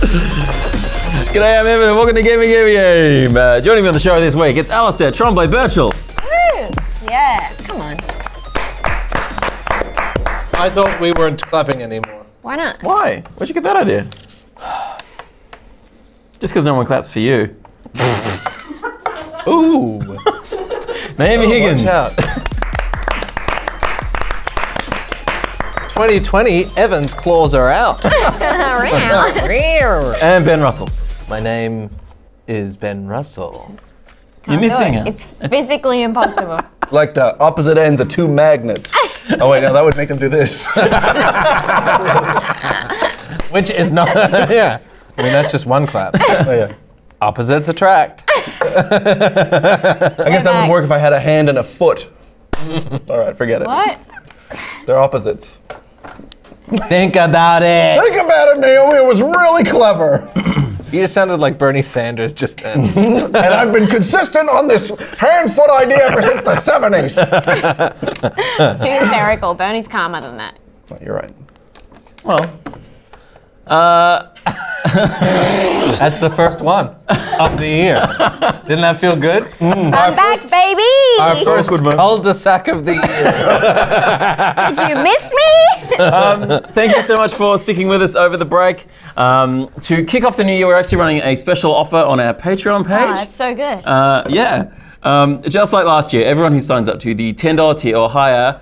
G'day, I'm Evan and welcome to Gamey. Joining me on the show this week, it's Alasdair Tremblay-Birchall. Yeah, come on. I thought we weren't clapping anymore. Why not? Why? Where'd you get that idea? Just because no one claps for you. Ooh. Naomi Higgins. Watch out. 2020, Evan's claws are out. And Ben Russell. My name is Ben Russell. You're missing it. It's physically impossible. It's like the opposite ends of two magnets. Oh wait, no, that would make them do this. Which is not, yeah. I mean, that's just one clap. Oh, yeah. Opposites attract. I guess that would work if I had a hand and a foot. All right, forget it. What? They're opposites. Think about it. Think about it, Naomi. It was really clever. You just sounded like Bernie Sanders just then. And I've been consistent on this hand-foot idea ever since the 70s. Too hysterical. Bernie's calmer than that. Oh, you're right. Well, That's the first one of the year. Didn't that feel good? I'm back, baby! Our first cul-de-sac of the year. Did you miss me? thank you so much for sticking with us over the break. To kick off the new year, we're actually running a special offer on our Patreon page. Oh, that's so good. Just like last year, everyone who signs up to the $10 tier or higher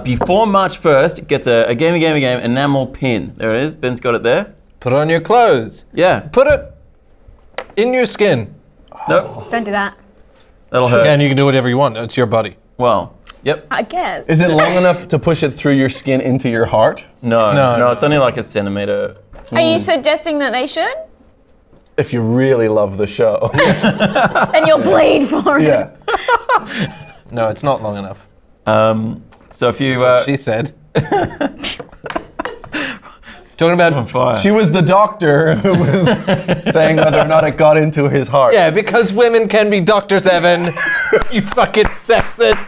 before March 1st gets a Gamey enamel pin. There it is. Ben's got it there. Put it on your clothes. Yeah. Put it in your skin. Nope. Don't do that. That'll hurt. And you can do whatever you want. It's your body. Well, yep. I guess. Is it long enough to push it through your skin into your heart? No, it's only like a centimeter. Are you suggesting that they should? If you really love the show. Then you'll bleed for it. Yeah. No, it's not long enough. So if you... She said. Talking about on fire. She was the doctor who was saying whether or not it got into his heart. Yeah, because women can be doctors, Evan. You fucking sexist.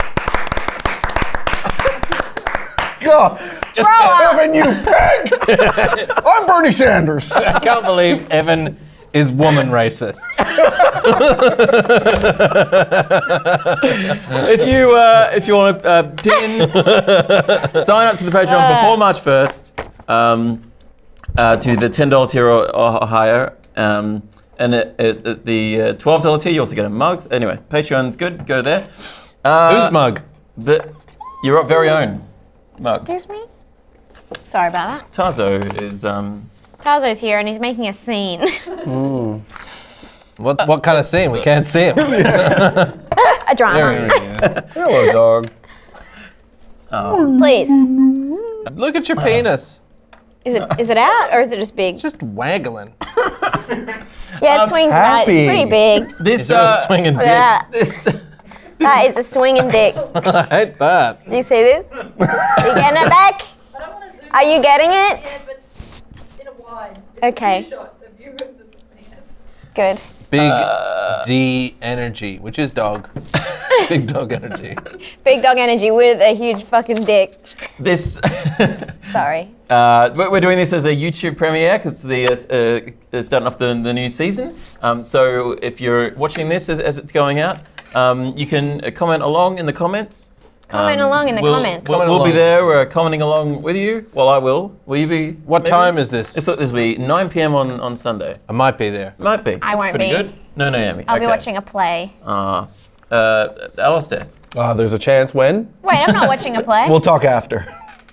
God, just Evan, you pig! I'm Bernie Sanders. I can't believe Evan is woman racist. If you want to pin, sign up to the Patreon before March 1st. To the $10 tier or higher, and at the $12 tier, you also get a mug. Anyway, Patreon's good. Go there. Whose mug? Your very own mug. Excuse me? Sorry about that. Tazo is. Tazo's here and he's making a scene. What kind of scene? We can't see him. A drama. Hello, dog. Please. Look at your penis. Is it out or is it just big? It's just waggling. Yeah, it swings out. It's happy. pretty big. This Is it a swinging dick? Yeah, This. that is a swinging dick. I hate that. Do you see this? You getting it back? Are you getting it? Yeah, but in a wide. Okay. Shot of you and the penis. Good. Big D energy, which is dog. Big dog energy. Big dog energy with a huge fucking dick. This. Sorry. We're doing this as a YouTube premiere because starting off the new season. So if you're watching this as it's going out, you can comment along in the comments. Comment along in the comments. We'll be there commenting along with you. Well, I will. Will you be? What maybe? time is this? This will be 9 p.m. on Sunday. I might be there. Might be. I won't Pretty be. good. No, Naomi. I'll be watching a play. Alasdair. There's a chance when? Wait, I'm not watching a play. We'll talk after.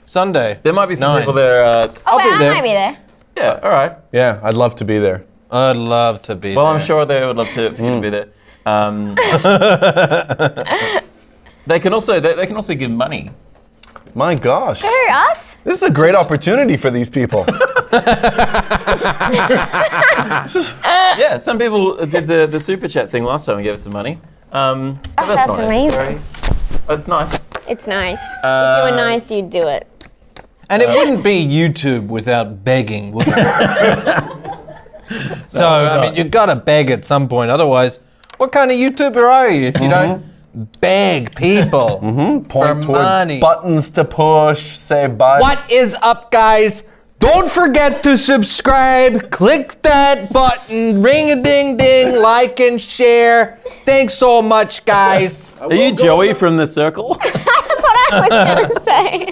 Sunday. There might be some 9. people there. I might be there. Yeah, all right. Yeah, I'd love to be there. I'd love to be Well, there. I'm sure they would love for you to be there. They can also give money. My gosh. Who, us? This is a great opportunity for these people. Yeah, some people did the super chat thing last time and gave us some money. But that's not amazing. necessary. It's nice. It's nice. If you were nice, you'd do it. And it wouldn't be YouTube without begging, would it? So, I mean, you gotta beg at some point. Otherwise, what kind of YouTuber are you if you don't beg people Point for towards money? buttons to push, say bye. What is up, guys? Don't forget to subscribe. Click that button. Ring a ding ding. Like and share. Thanks so much, guys. Are you Joey from The Circle? That's what I was gonna say.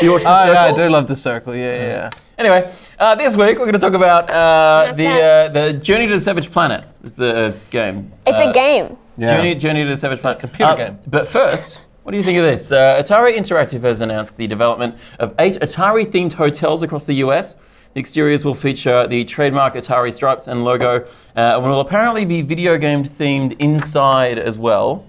You watch The Oh, Circle? yeah, I do love The Circle. Yeah. Anyway, this week we're going to talk about the Journey to the Savage Planet. It's the game. It's a game. Yeah. Journey to the Savage Planet. Computer game. But first, what do you think of this? Atari Interactive has announced the development of 8 Atari-themed hotels across the US. The exteriors will feature the trademark Atari stripes and logo, and will apparently be video game themed inside as well.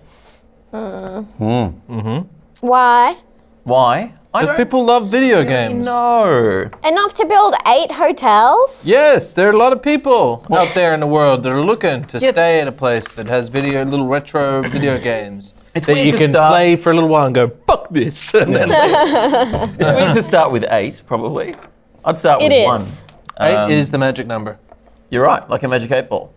Why? Why? I Because people love video games. know. Enough to build 8 hotels? Yes, there are a lot of people out there in the world that are looking to Yeah, stay at a place that has little retro video games It's that weird you to can start- play for a little while and go, fuck this. And then It's weird to start with 8, probably. I'd start with It is. 1. 8 is the magic number. You're right, like a magic 8 ball.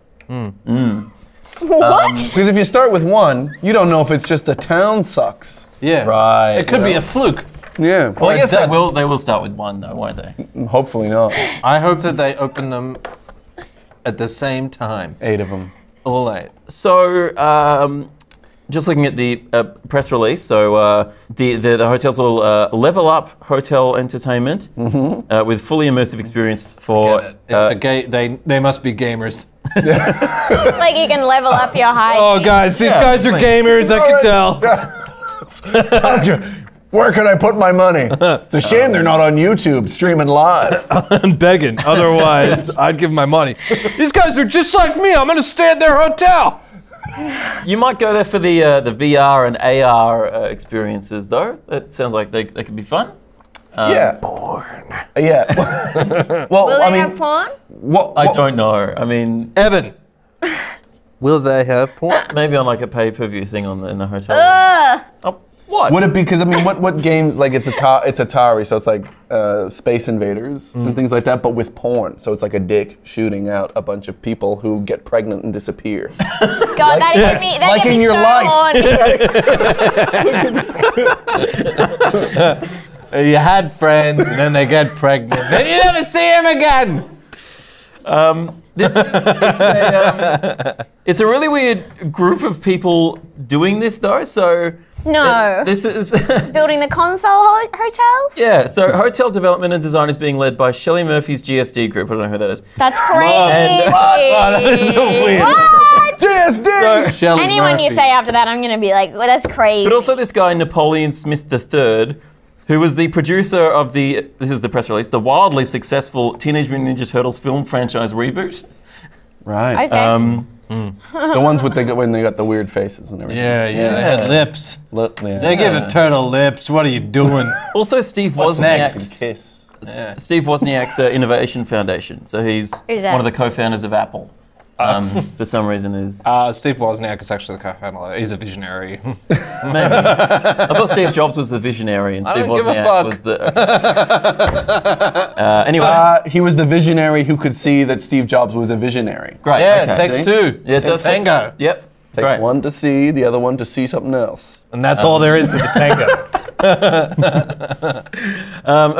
What? Because if you start with 1, you don't know if it's just the town sucks. Yeah. Right. It could be a fluke. Yeah. Well, I guess Done. they will start with 1 though, won't they? Hopefully not. I hope that they open them at the same time. 8 of them. All 8. So, just looking at the press release, so the hotels will level up hotel entertainment with fully immersive experience for. They must be gamers. Just like you can level up your height. Oh, guys, these Yeah, guys are like- gamers. I can tell. Where can I put my money? It's a shame they're not on YouTube streaming live. I'm begging. Otherwise, I'd give them my money. These guys are just like me. I'm gonna stay at their hotel. You might go there for the VR and AR experiences, though. It sounds like they could be fun. Yeah. Yeah. Well, Will I they mean, have porn? I don't know. I mean, Evan, will they have porn? maybe on like a pay-per-view thing in the hotel. Oh, what? would it be, because I mean, what games, like it's Atari, so it's like Space Invaders and things like that, but with porn. So it's like a dick shooting out a bunch of people who get pregnant and disappear. God, that get me. That like get in me your so life. horny. You had friends, and then they get pregnant. Then you never see them again. It's a really weird group of people doing this, though. So No. this is. Building the console hotels? Yeah, so hotel development and design is being led by Shelley Murphy's GSD group. I don't know who that is. That's crazy. that is so weird. What? JSD! Shelley Anyone you Murphy. say after that, I'm gonna be like, well, that's crazy. But also this guy, Napoleon Smith III, who was the producer of this is the press release, the wildly successful Teenage Mutant Ninja Turtles film franchise reboot. Right. Okay. The ones with when they got the weird faces and everything. Yeah, they had lips. Yeah. They give a turtle lips. What are you doing? Also Steve Some Wozniak's kiss. Yeah. Steve Wozniak's Innovation Foundation. So he's Who's that? one of the co-founders of Apple. For some reason is Steve Wozniak is actually the co-founder. He's a visionary. maybe. I thought Steve Jobs was the visionary and I Steve don't give a Wozniak fuck. was the. Anyway, He was the visionary who could see that Steve Jobs was a visionary. great. Yeah, okay. it takes See? two. Yeah, it does take- Tango. Yep. Takes Great. one to see, the other one to see something else. And that's all there is to the tango.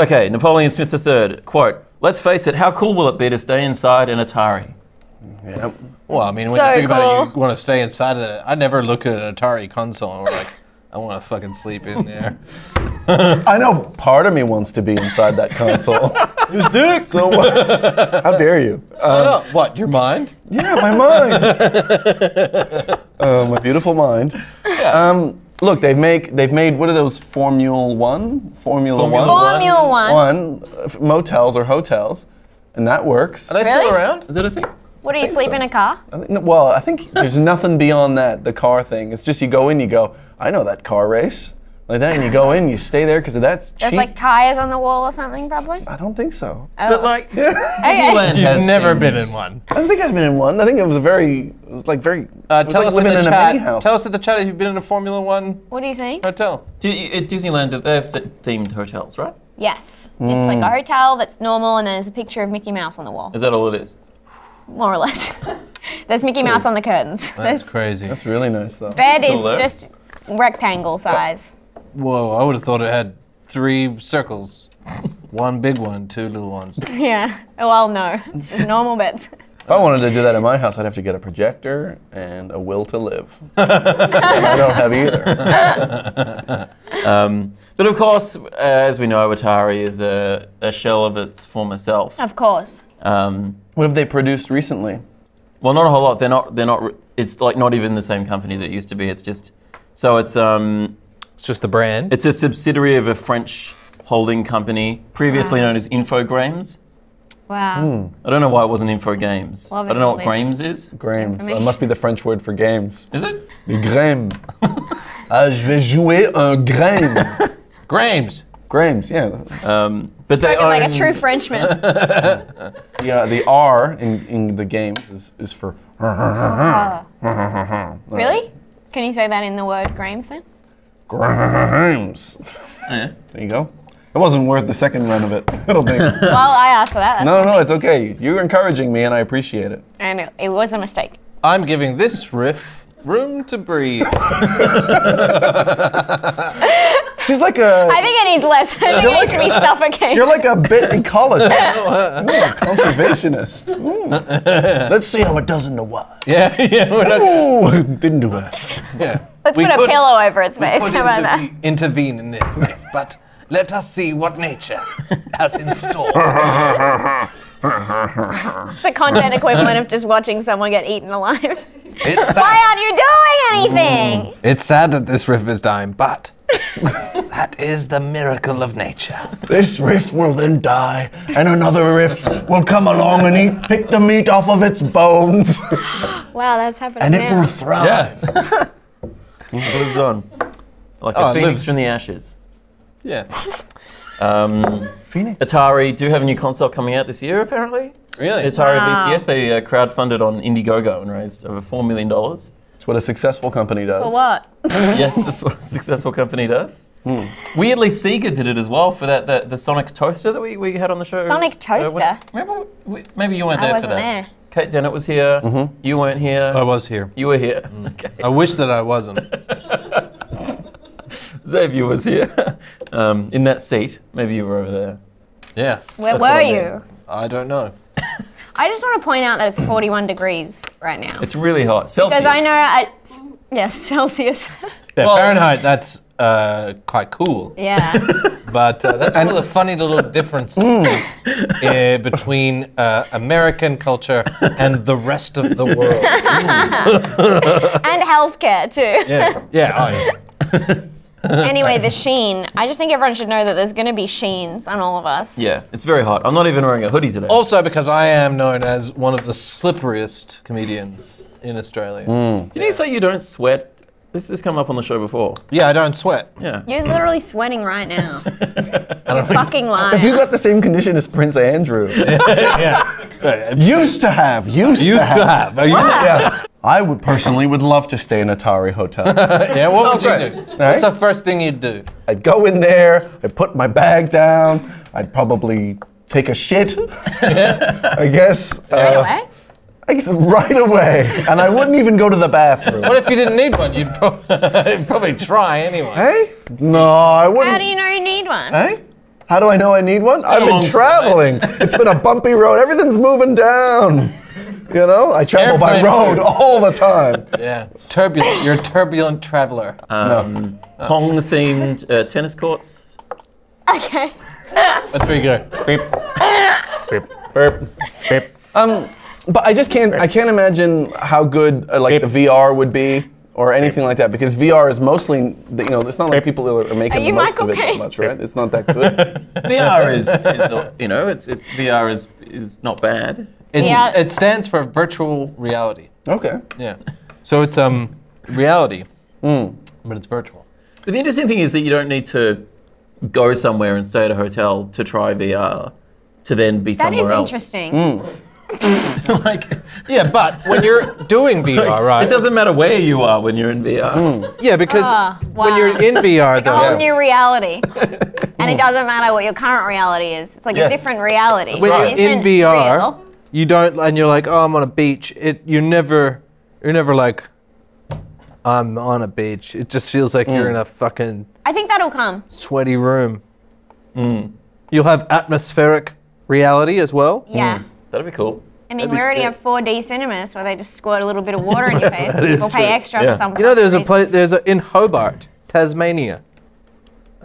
Okay, Napoleon Smith III, quote, "Let's face it, how cool will it be to stay inside an Atari?" Yep. Well, I mean, when So you think about it, cool. you want to stay inside of it. I never look at an Atari console and we're like, I want to fucking sleep in there. I know part of me wants to be inside that console. Who's dick? So what? How dare you? What, your mind? Yeah, my mind. My beautiful mind. Look, they've made what are those Formula One Formula One. motels or hotels, and that works. Are they Really? still around? Is that a thing? What do you sleep so. in a car? I think there's nothing beyond that. The car thing. It's just you go in, you go. I know that car race like that, and you go in, you stay there because that's cheap. There's like tires on the wall or something, probably. I don't think so. But like, Okay. Disneyland You've has never themed- been in one. I don't think I've been in one. I think it was very. It was like Tell like us in living the in a chat. mini house. Tell us in the chat if you've been in a Formula One What are you saying? hotel. At Disneyland, they have themed hotels, right? Yes. It's like a hotel that's normal, and there's a picture of Mickey Mouse on the wall, Is that all it is? more or less. There's Mickey Mouse on the curtains. That's There's crazy. That's really nice though. bed is cool, though. just rectangle size. Whoa, I would have thought it had 3 circles. One big one, two little ones. Yeah. Well, no. It's just normal beds. If I wanted to do that in my house, I'd have to get a projector and a will to live. I don't have either. But of course, as we know, Atari is a shell of its former self. Of course. What have they produced recently? Well, not a whole lot. They're not. It's like not even the same company that it used to be. It's just. So it's It's just the brand. It's a subsidiary of a French holding company, previously known as Infogrames. Wow. I don't know why it wasn't Infogames. Love I don't know all what this. Grames is. Grames. It must be the French word for games. Is it? Grames. Je vais jouer un Grames. Grames. Grames, yeah. But they Spoken like own- a true Frenchman. Yeah, the R in the games is for. Really? Can you say that in the word Grames then? Grames. Yeah. There you go. It wasn't worth the second run of it. I don't think. Well, I asked for that. No, it's okay. You're encouraging me, and I appreciate it. And it was a mistake. I'm giving this riff room to breathe. She's like a. I think it needs less. I think it needs to be suffocating. You're like a bit ecologist. Conservationist. Let's see how it does in the wild. Yeah. We're not, Ooh, didn't do it. yeah. Let's We put a could- pillow over its face. could How about that? intervene in this way, but let us see what nature has in store. It's the content equivalent of just watching someone get eaten alive. It's Why sad. aren't you doing anything? It's sad that this riff is dying, but that is the miracle of nature. This riff will then die, and another riff will come along and pick the meat off of its bones, Wow, that's happening and it now. will thrive. It lives on. Like Oh, a it phoenix lives. from the ashes. Yeah. Phoenix. Atari do have a new console coming out this year, apparently. Really? Atari Wow. VCS, they crowdfunded on Indiegogo and raised over $4 million. That's what a successful company does. For what? Yes, that's what a successful company does. Weirdly, Sega did it as well for the Sonic Toaster that we had on the show. Sonic Toaster? Remember, maybe you weren't I there wasn't for that. there. Kate Dennett was here. You weren't here. I was here. You were here. Okay. I wish that I wasn't. Xavier was here. In that seat. Maybe you were over there. Yeah. Where That's what were I you? I don't know. I just want to point out that it's 41 degrees right now. It's really hot. Celsius. Because I know yes, Celsius. Yeah, Well- Fahrenheit, that's quite cool. Yeah. But that's one of the funny little differences between American culture and the rest of the world. And healthcare too. Yeah. Oh, yeah. Anyway, the sheen. I just think everyone should know that there's going to be sheens on all of us. Yeah, it's very hot. I'm not even wearing a hoodie today. Also because I am known as one of the slipperiest comedians in Australia. Did you say you don't sweat? This has come up on the show before. Yeah, I don't sweat. Yeah. You're literally sweating right now. You're fucking lying. If you got the same condition as Prince Andrew, Yeah. used to have. Used to have. Oh, Yeah. I would personally love to stay in an Atari hotel. Yeah, what would you great. do? What's the first thing you'd do? I'd go in there, I'd put my bag down, I'd probably take a shit, I guess. Straight away? I guess right away. And I wouldn't even go to the bathroom. What if you didn't need one? You'd probably try anyway. Hey? No, I wouldn't. How do you know you need one? Hey? How do I know I need one? I've long been traveling. It's been a bumpy road. Everything's moving down. You know, I travel by Airplane road food. all the time. Yeah. Turbulent. You're a turbulent traveler. Pong-themed tennis courts. Okay. That's where you go. Beep. Burp. But I just can't. I can't imagine how good the VR would be or anything like that because VR is mostly. It's not like people are making Are the you most Michael of it that Caine? much, right? It's not that good. VR is VR is not bad. Yeah. It stands for virtual reality. Okay. Yeah. So it's reality, but it's virtual. But the interesting thing is that you don't need to go somewhere and stay at a hotel to try VR to then be That is somewhere else. interesting. Like, Yeah, but when you're doing VR, right? it doesn't matter where you are when you're in VR. Yeah, because wow. when you're in VR, A though. whole new reality. And it doesn't matter what your current reality is. It's like Yes. a different reality. When It you're in isn't VR, real. you don't, and you're like, oh, I'm on a beach. You're never like, I'm on a beach. It just feels like you're in a fucking I think that'll come. sweaty room. You'll have atmospheric reality as well. Yeah. That'd be cool. I mean, That'd we be already sick. have 4D cinemas where they just squirt a little bit of water in your face. That is People pay true. extra Yeah. for some. You know, there's a fucking place. In Hobart, Tasmania.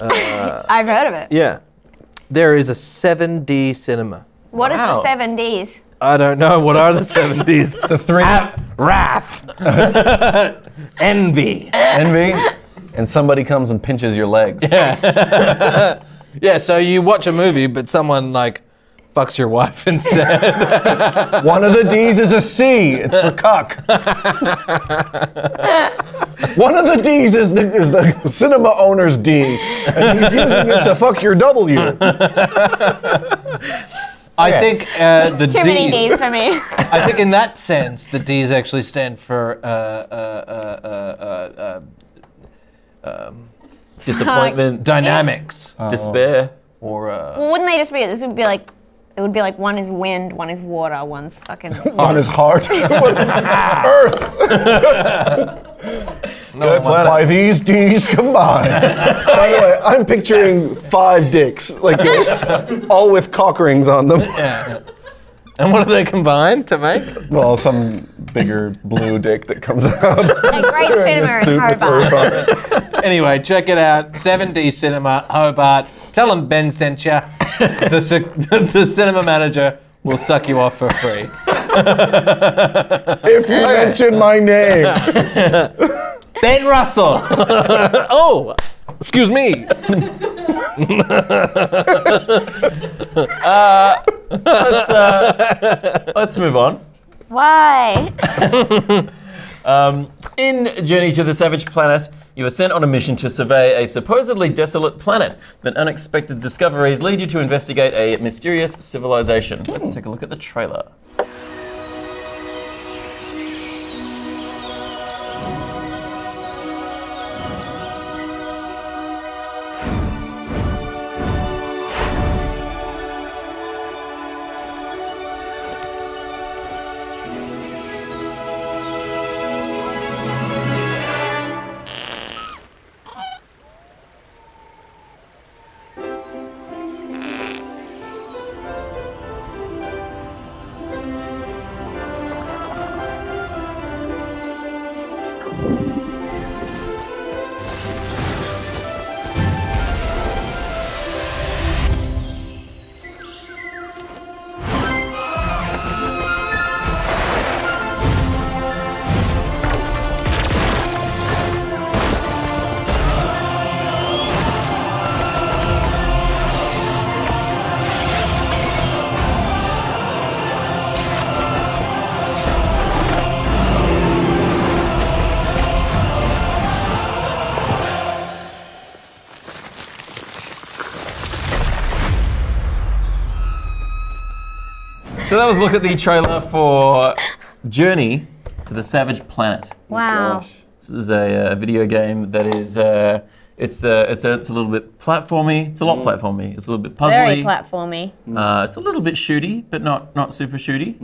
reason. I've heard of it. Yeah, there is a 7D cinema. What is Wow. the 7Ds? I don't know. What are the 7Ds? The three Wrath, envy. envy, and somebody comes and pinches your legs. Yeah, so you watch a movie, but someone like fucks your wife instead. One of the D's is a C. It's for cuck. One of the D's is the cinema owner's D, and he's using it to fuck your W. I think the Too many Ds. Ds for me. I think in that sense, the D's actually stand for Disappointment, dynamics despair. or Well, wouldn't they just be? This would be like. It would be like one is wind, one is water, one's fucking. On his heart. Earth. By these D's combined. By the way, I'm picturing 5 dicks like this, all with cock rings on them. yeah. And what do they combine to make? Well, some bigger blue dick that comes out. A great cinema in Suit with Hobart. Earth on it. Anyway, check it out. 7D Cinema, Hobart. Tell them Ben sent you. The cinema manager will suck you off for free. If you mention my name. Ben Russell. Oh, excuse me. Let's move on. Why? In Journey to the Savage Planet, you are sent on a mission to survey a supposedly desolate planet. Then unexpected discoveries lead you to investigate a mysterious civilization. Let's take a look at the trailer. So that was a look at the trailer for Journey to the Savage Planet. Wow. This is a video game that is it's a little bit platformy. It's a lot platformy. It's a little bit puzzly. Very platformy. It's a little bit shooty, but not super shooty.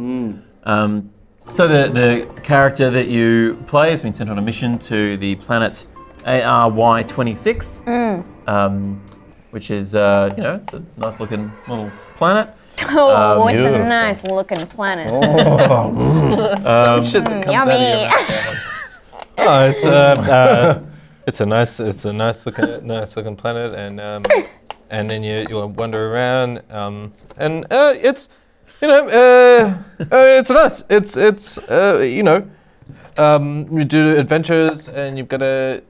So the character that you play has been sent on a mission to the planet ARY26, which is it's a nice looking little planet. Oh, it's a beautiful. nice looking planet. Some shit that comes out of your Yummy. mouth. Oh, it's a nice looking planet, and then you wander around, and it's it's nice. You do adventures, and you've got to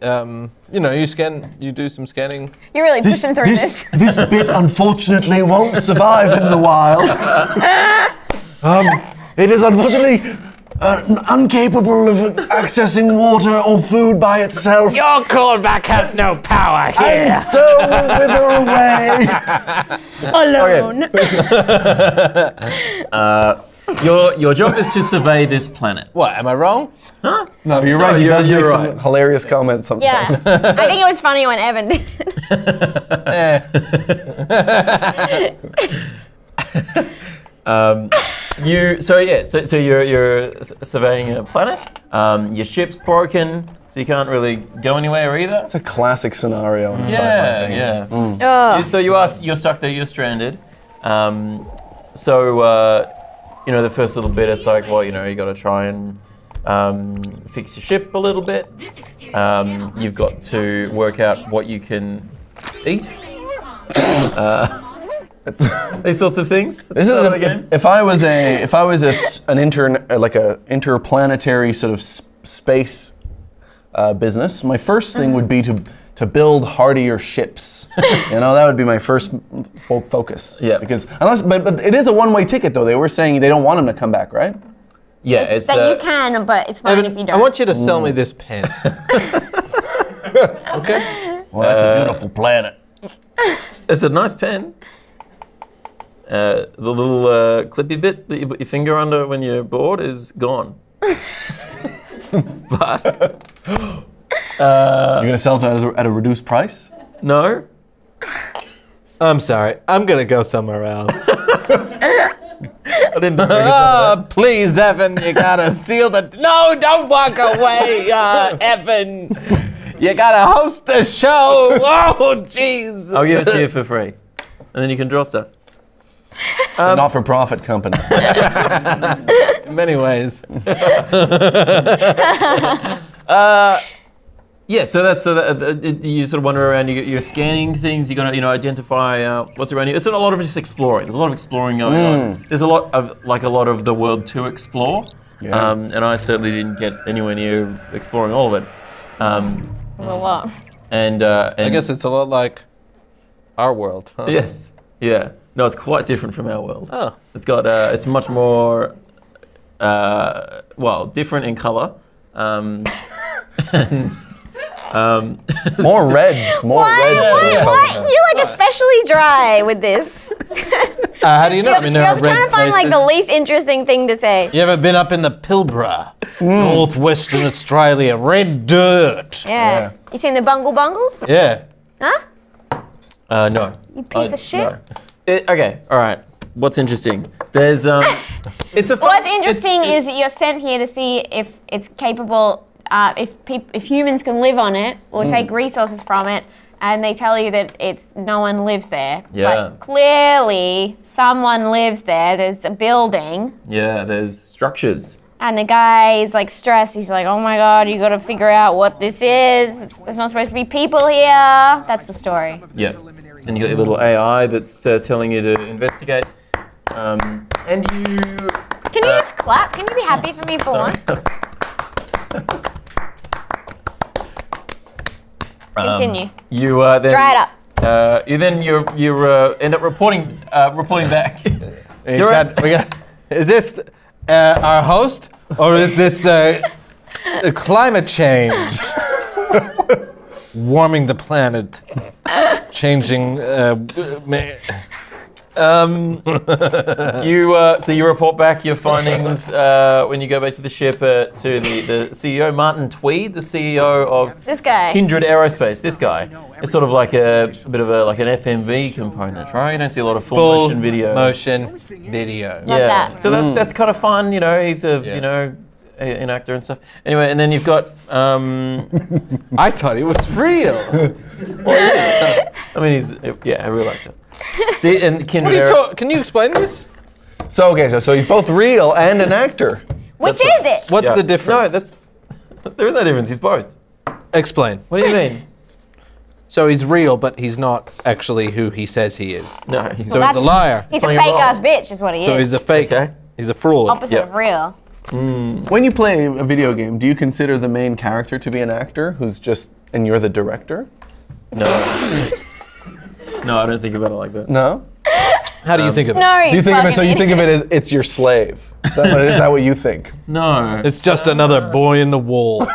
you do some scanning. You're really pushing through this. This bit unfortunately won't survive in the wild. It is unfortunately incapable of accessing water or food by itself. Your callback has no power And so will wither away. Alone. Your job is to survey this planet. What? Am I wrong? No, you're right. He does you're make right. some hilarious comments sometimes. Yeah. I think it was funny when Evan did it. So you're surveying a planet. Your ship's broken, so you can't really go anywhere either. It's a classic scenario in a sci-fi Yeah, thing. yeah. So you're stuck there. You're stranded. The first little bit, it's like, well, you got to try and fix your ship a little bit. You've got to work out what you can eat. These sorts of things. This is if I was an interplanetary sort of space business, my first thing would be to build hardier ships. That would be my first full focus. Yeah. Because but it is a one-way ticket though. They were saying they don't want him to come back, right? Yeah, it's that you can, but it's fine if you don't. I want you to sell me this pen. Okay. Well, that's a beautiful planet. It's a nice pen. The little clippy bit that you put your finger under when you're bored is gone. But you're gonna sell it at a reduced price? No. I'm sorry. I'm gonna go somewhere else. I didn't bring it up. Please, Evan, you gotta seal the. No, don't walk away, Evan. You gotta host the show. Oh, jeez. I'll give it to you for free, and then you can draw stuff. It's a not-for-profit company. In many ways. Yeah, so that's you sort of wander around. You're scanning things. You got to identify what's around you. It's a lot of just exploring. There's a lot of exploring going on. There's a lot of the world to explore. Yeah. And I certainly didn't get anywhere near exploring all of it. There's a lot. And I guess it's a lot like our world, huh? Yes. Yeah. No, it's quite different from our world. Oh. It's got it's much more different in color. And More reds. Why? You're like especially dry with this. How do you know? I mean, there are I'm red trying to find like the places. least interesting thing to say. You ever been up in the Pilbara, northwestern Australia? Red dirt. Yeah. You seen the Bungle Bungles? Yeah. Huh? no. You piece of shit. No. Okay. All right. What's interesting? There's it's a. What's interesting is that you're sent here to see if it's capable, if humans can live on it or take resources from it, and they tell you that no one lives there. Yeah. But clearly, someone lives there. There's a building. Yeah. There's structures. And the guy is like stressed. He's like, oh my God, you gotta figure out what this is. There's not supposed to be people here. That's the story. Yeah. And you got your little AI that's telling you to investigate. And you. Can you just clap? Can you be happy for me for once? Continue. You then. Dry it up. You end up reporting back. Is this our host, or is this climate change? Warming the planet, changing. You report back your findings when you go back to the ship to the CEO, Martin Tweed, the CEO of This guy. Kindred Aerospace. This guy. It's sort of like a bit of an FMV component, right? You don't see a lot of full motion video. Motion video. Love that. So that's kind of fun. He's an actor and stuff. Anyway, and then you've got. I thought it was real. I mean, he's a real actor. And Kindred Can you explain this? So he's both real and an actor. Which is it? What's Yeah. the difference? No, there is no difference. He's both. Explain. What do you mean? So he's real, but he's not actually who he says he is. No, he's So he's a liar. He's a Playing fake role. ass bitch, is what he So is. he's a fake. Okay. He's a fraud. Opposite Yeah. of real. When you play a video game, do you consider the main character to be an actor and you're the director? No. No, I don't think about it like that. No? How do you think of it? No, Do you think of it you think of it as it's your slave? Is that what it is? Is that what you think? No. It's just another boy in the wall. Is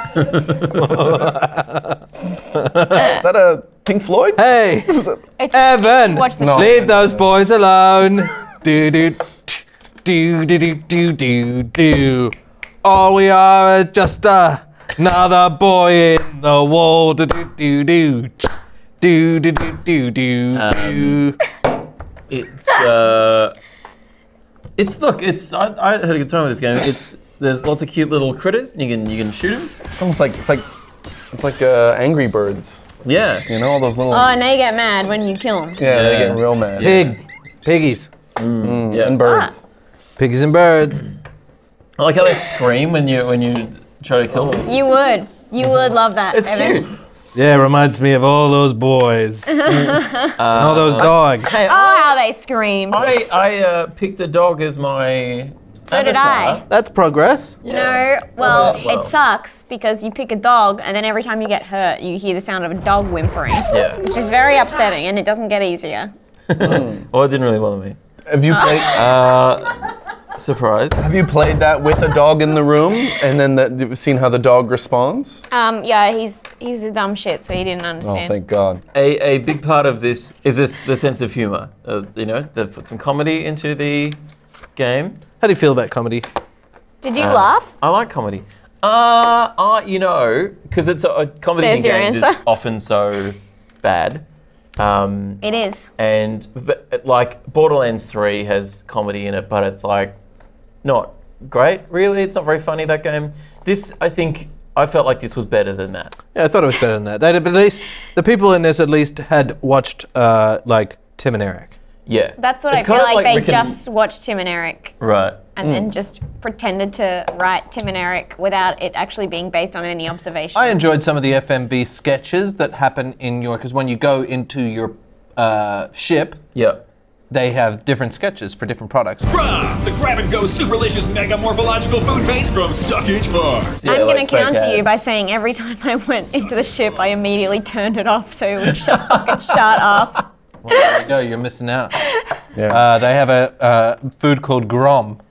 that a Pink Floyd? Hey, It's- Evan, Watch the No. show. leave those boys alone. Do do do do do do do do. All we are is just another boy in the wall. Do do do do do do do do do. It's It's I had a good time with this game. There's lots of cute little critters. And you can shoot them. It's almost like Angry Birds. Yeah. You know all those little. Oh, and they get mad when you kill them. Yeah, they get real mad. Piggies. Yeah. And birds. Piggies and birds. I like how they scream when you try to kill them. You would love that. It's Evan. cute. Yeah, it reminds me of all those boys. and all those dogs. Hey, Oh, how they scream. I picked a dog as my. So did avatar. I. That's progress. No, well, Well. it sucks because you pick a dog and then every time you get hurt, you hear the sound of a dog whimpering, Yeah. which is very upsetting and it doesn't get easier. Well, it didn't really bother me. Have you played? Surprise. Have you played that with a dog in the room, and then seen how the dog responds? Yeah, he's a dumb shit, so he didn't Oh, understand. thank God. A big part of this is the sense of humor. They've put some comedy into the game. How do you feel about comedy? Did you laugh? I like comedy. Because it's a comedy There's in your games is answer. often so bad. It is. But like Borderlands 3 has comedy in it, but it's like not great, really. It's not very funny, that game. This, I felt like this was better than that. Yeah, I thought it was better than that. But at least the people in this at least had watched like Tim and Eric. Yeah. That's what It's I feel kind of like they Rick and- just watched Tim and Eric Right. and then just pretended to write Tim and Eric without it actually being based on any observation. I enjoyed some of the FMB sketches that happen in your, because when you go into your ship, Yeah. they have different sketches for different products. The grab-and-go superlicious mega-morphological food base from Suckage Farms. Yeah, I'm going like to counter fake you by ads. saying every time I went into the ship, I immediately turned it off so it would fucking shut off. Well, there you go, you're missing out. Yeah. They have a food called Grom.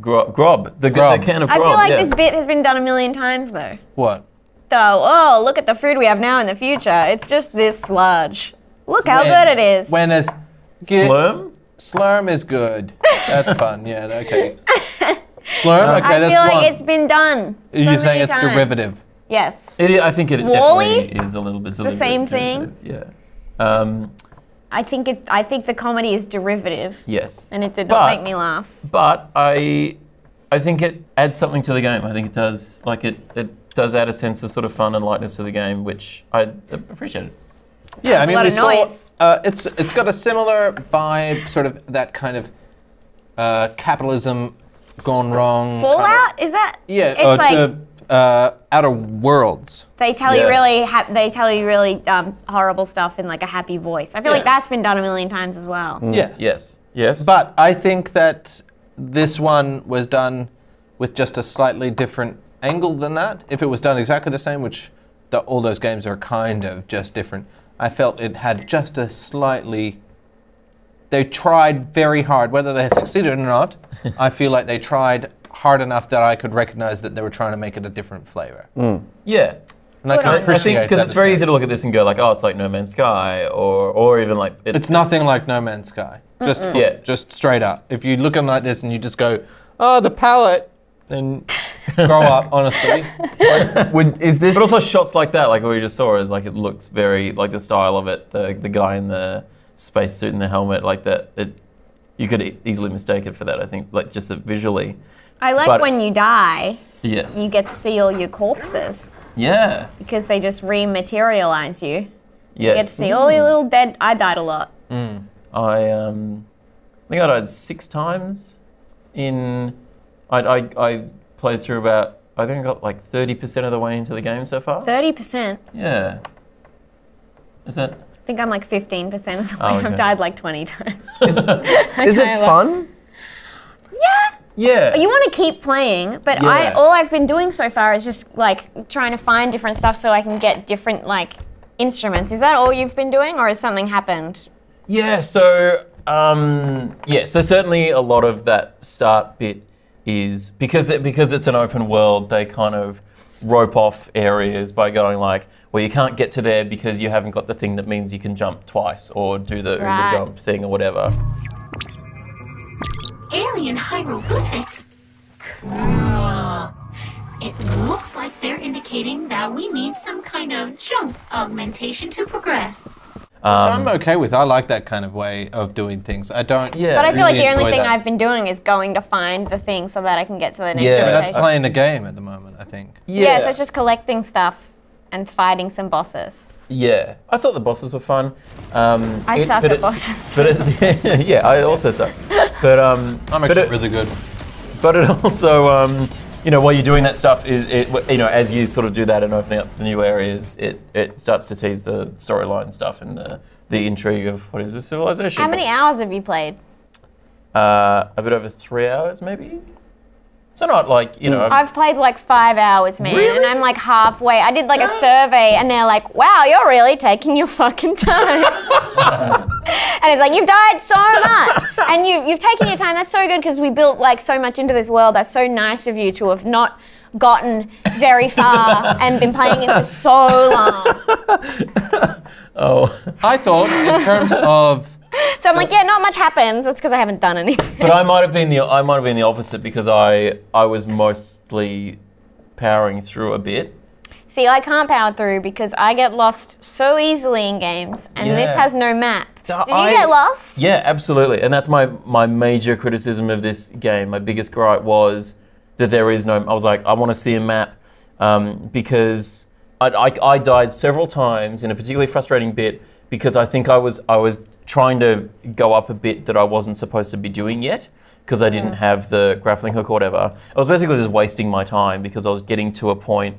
Grob. The Grob. can of I Grob. feel like yeah. this bit has been done a million times though. What? Oh, look at the food we have now in the future. It's just this large. Look how When- good it is. When is... Slurm? Slurm is good. That's fun, yeah, okay. Slurm, okay, I that's feel one. like it's been done. so You're saying many it's times. derivative. Yes. I think it Wall-E? definitely is a little bit. It's the same thing? Yeah. I think the comedy is derivative, Yes. and it did But- not make me laugh. But I think it adds something to the game. I think it does. Like it does add a sense of sort of fun and lightness to the game, which I appreciate. Yeah, I a mean, lot we of saw noise. it's got a similar vibe, sort of that kind of capitalism gone wrong. kind of- Fallout? Is that? yeah, It's like Outer Worlds. they tell Yeah. you really horrible stuff in like a happy voice. I feel like Yeah. that's been done a million times as well. Yeah. Yes. Yes. But I think that this one was done with just a slightly different angle than that. If it was done exactly the same, which all those games are kind of just different, I felt it had just a slightly... They tried very hard. Whether they succeeded or not, I feel like they tried hard enough that I could recognize that they were trying to make it a different flavor. yeah. And I can I think appreciate because that it's very as easy to look at this and go like, oh, it's like No Man's Sky, or even like It's nothing like No Man's Sky. Just straight up. If you look at it like this and you just go, oh, the palette, then grow up, honestly. Is this? But also shots like that, like what we just saw, is like it looks very like the style of it. The guy in the spacesuit and the helmet, like that. You could easily mistake it for that. I think, like just visually. I like But- when you die, Yes. you get to see all your corpses Yeah. because they just rematerialize you. Yes. You get to see all your little dead. I died a lot. I think I died 6 times. I played through about. I think I got like 30% of the way into the game so far. 30%. Yeah. Is that? I think I'm like 15% of the way. Oh, okay. I've died like 20 times. Is it fun? Yeah. You want to keep playing, but Yeah. all I've been doing so far is just like trying to find different stuff so I can get different like instruments. Is that all you've been doing, or has something happened? Yeah, so so certainly a lot of that start bit is because it's an open world, they kind of rope off areas by going like, well, you can't get to there because you haven't got the thing that means you can jump twice or do the Uber Right. jump thing or whatever. Alien hieroglyphics? Cool. It looks like they're indicating that we need some kind of jump augmentation to progress. Which I'm okay with. I like that kind of way of doing things. I don't. Yeah. But I feel like really the only enjoy thing that. I've been doing is going to find the thing so that I can get to the next Yeah. That's location. playing the game at the moment, I think. Yeah, so it's just collecting stuff and fighting some bosses. Yeah, I thought the bosses were fun. I suck at bosses. But it's, yeah, I also suck. But I'm actually really good. But it also, you know, while you're doing that stuff, you know, as you sort of do that and opening up the new areas, it starts to tease the storyline stuff and the intrigue of what is this civilization. How many hours have you played? A bit over 3 hours, maybe. So not like, you know. I've played like 5 hours, man, Really? and I'm like halfway. I did like a survey, and they're like, "Wow, you're really taking your fucking time." And it's like, "You've died so much, and you've taken your time. That's so good because we built like so much into this world. That's so nice of you to have not gotten very far and been playing it for so long." Oh. I thought, in terms of. So I'm like, yeah, not much happens. That's because I haven't done anything. But I might have been the opposite because I was mostly powering through a bit. See, I can't power through because I get lost so easily in games, and this Yeah. has no map. Did you I- get lost? Yeah, absolutely. And that's my major criticism of this game. My biggest gripe was that there is no. I was like, I want to see a map because I died several times in a particularly frustrating bit because I think I was trying to go up a bit that I wasn't supposed to be doing yet because I didn't have the grappling hook or whatever. I was basically just wasting my time because I was getting to a point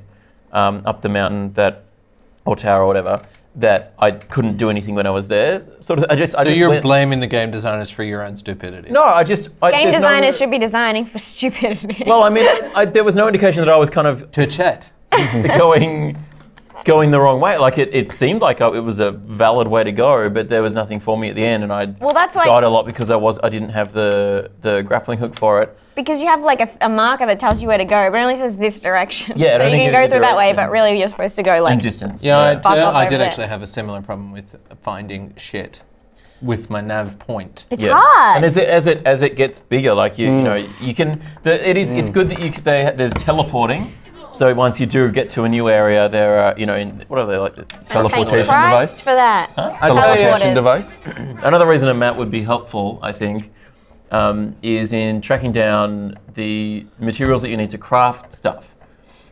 up the mountain or tower or whatever that I couldn't do anything when I was there. Sort of. I just you're went, blaming the game designers for your own stupidity. No, Game there's no- designers should be designing for stupidity. Well, I mean, there was no indication that I was kind of To chat. going the wrong way. Like it seemed like it was a valid way to go, but there was nothing for me at the end, and I that's why- died a lot because I didn't have the grappling hook for it. Because you have like a marker that tells you where to go, but it only says this direction. Yeah, I so don't you think can it go gives through the that way, direction. but really you're supposed to go like And distance. Yeah, Fuck off I over did there. actually have a similar problem with finding shit with my nav point. It's hard. And as it gets bigger, like you know, you can. It's good that there's teleporting. So once you do get to a new area, there are what are they like? Teleportation Thank Christ device? for that. Teleportation Teleporters. device? Another reason a map would be helpful, I think, is in tracking down the materials that you need to craft stuff.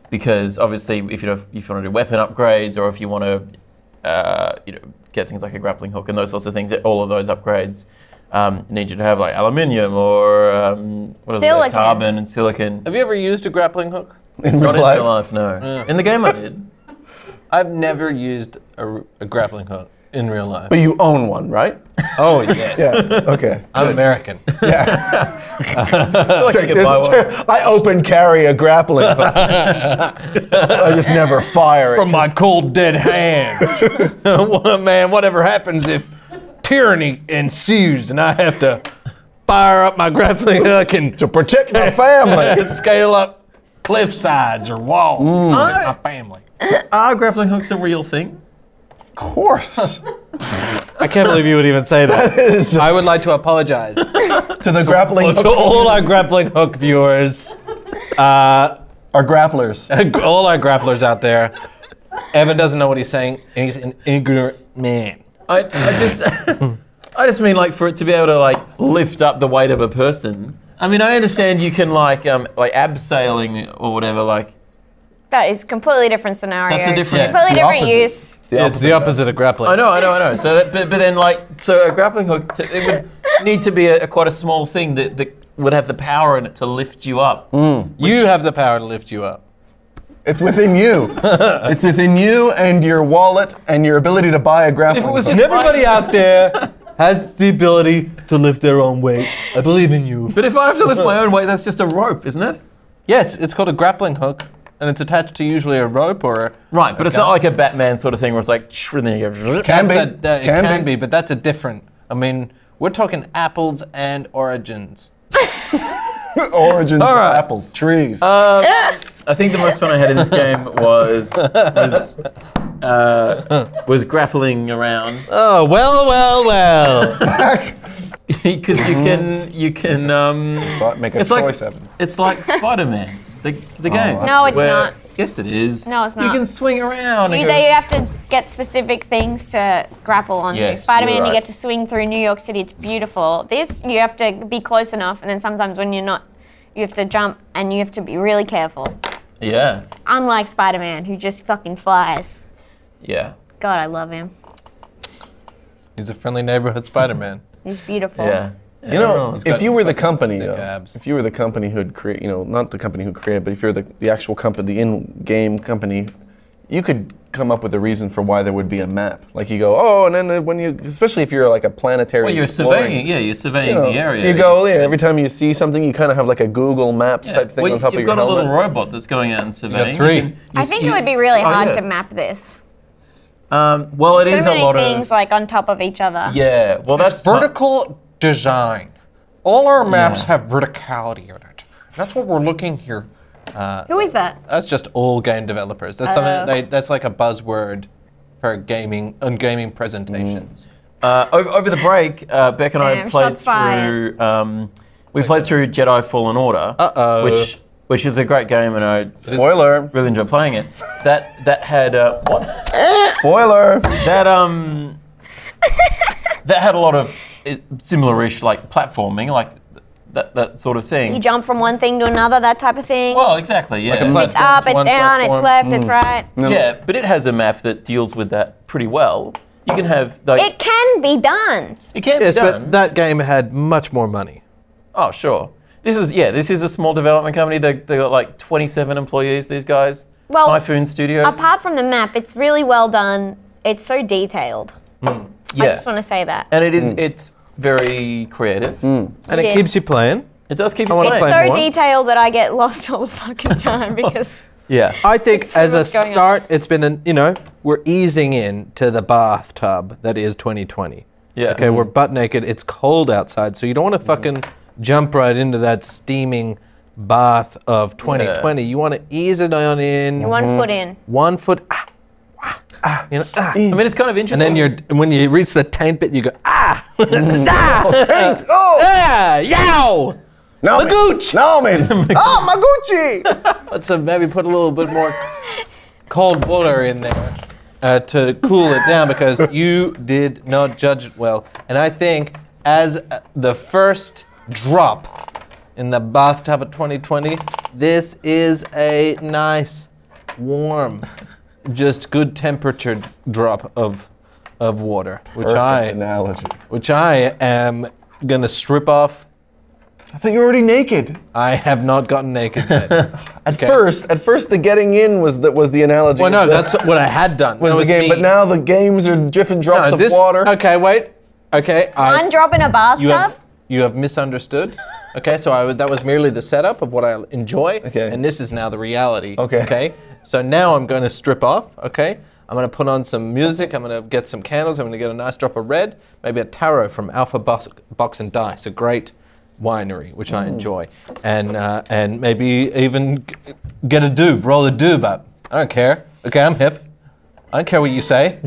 Because obviously, if you want to do weapon upgrades, or if you want to, get things like a grappling hook and those sorts of things, all of those upgrades need you to have like aluminium or Silicon. carbon and silicon. Have you ever used a grappling hook? In Not real in real life? life, no. In the game, I did. I've never used a grappling hook in real life. But you own one, right? Oh, yes. Yeah, okay. I'm American. Check this. I open carry a grappling hook. I just never fire it. From my cold, dead hands. Man, whatever happens if tyranny ensues and I have to fire up my grappling hook and To protect my family. scale up cliff sides or walls to protect my family. Are grappling hooks a real thing? Of course. I can't believe you would even say that. Is I would like to apologize to the grappling to hook. all our grappling hook viewers, Our grapplers. all our grapplers out there. Evan doesn't know what he's saying, and he's an ignorant man. I just mean like for it to be able to like lift up the weight of a person. I mean, I understand you can like abseiling or whatever. Like That is completely different scenario. that's a different. Completely the different opposite. use. It's the opposite of grappling. I know. So, but then so a grappling hook, it would need to be quite a small thing that would have the power in it to lift you up. You have the power to lift you up. It's within you. It's within you and your wallet and your ability to buy a grappling If it was hook. just Everybody out there has the ability to lift their own weight. I believe in you. But if I have to lift my own weight, that's just a rope, isn't it? Yes, it's called a grappling hook, and it's attached to usually a rope or a... Right, but it's not like a Batman sort of thing where it's like, and then you go. Can be. It Can can be. be, but that's a different... I mean, we're talking apples and origins. Origins All right. of apples, trees. I think the most fun I had in this game was grappling around Oh, well. because you can Make a it's choice, like Evan. it's like Spider-Man, the game. No, it's where not. Yes, it is. No, it's not. You can swing around. You have to get specific things to grapple onto. Yes, Spider-Man, you're right. you get to swing through New York City. It's beautiful. This, you have to be close enough, and then sometimes when you're not, you have to jump, and you have to be really careful. Yeah. Unlike Spider-Man, who just fucking flies. Yeah. God, I love him. He's a friendly neighborhood Spider-Man. He's beautiful. Yeah. You know, He's if got you were the fucking company, sick though, abs. if you were the company who'd create, not the company who created, but if you're the actual company, the in-game company, you could come up with a reason for why there would be a map. Like you go, oh, and then when you, especially if you're like a planetary Well, you're exploring, surveying. Yeah, you're surveying the area. You go, every time you see something, you kind of have like a Google Maps type thing on top of your You've got a helmet. little robot that's going out and surveying. 3. I think it would be really hard to map this. Well, it is So a many lot things of. like on top of each other. Yeah. Well, that's Vertical design. All our maps have verticality in it. That's what we're looking here. Who is that? That's just all game developers. That's something that's like a buzzword for gaming presentations. Over the break, Bec and I Damn, played shots fired. through. We played through Jedi Fallen Order, which is a great game, and I Spoiler. really enjoyed playing it. That had what? Spoiler. That had a lot of similar-ish like platforming, like that sort of thing. You jump from one thing to another, that type of thing. Well, exactly, yeah. It's up, it's down, it's left, it's right. Yeah, but it has a map that deals with that pretty well. You can have like It can be done. it can Yes, be done. but that game had much more money. Oh, sure. This is a small development company. They got like 27 employees. These guys. Well, Typhoon Studios. Apart from the map, it's really well done. It's so detailed. I just want to say that. And it's very creative. And it It keeps is. you playing. It does keep you wanna playing. It's play so more. detailed that I get lost all the fucking time because Yeah. I think so as a much going on. start, it's been we're easing in to the bathtub that is 2020. Yeah. Okay, we're butt naked. It's cold outside, so you don't want to fucking jump right into that steaming bath of 2020. You want to ease it on in. you're 1 foot in. 1 foot. I mean, it's kind of And interesting. then when you reach the taint bit, you go ah, Taint. ah, yow. No, Magooch! No, man! Oh, my Gucci! Let's maybe put a little bit more cold water in there to cool it down because you did not judge it well. And I think as the first drop in the bathtub of 2020, this is a nice, warm, just good temperature drop of water, which analogy. I am gonna strip off. I thought you were already naked. I have not gotten naked yet. At first, the getting in was the analogy. Well, no, of that's what I had done. was That the game. me. But now the games are different drops No, of water. Okay, wait. Okay, One drop in a bathtub? you have misunderstood. Okay, so that was merely the setup of what I enjoy. Okay. And this is now the reality. Okay. Okay. So now I'm going to strip off. Okay. I'm going to put on some music. I'm going to get some candles. I'm going to get a nice drop of red. Maybe a tarot from Alpha Box and Dice, a great winery, which I enjoy. And maybe even get a doob, roll a doob up. I don't care. Okay, I'm hip. I don't care what you say.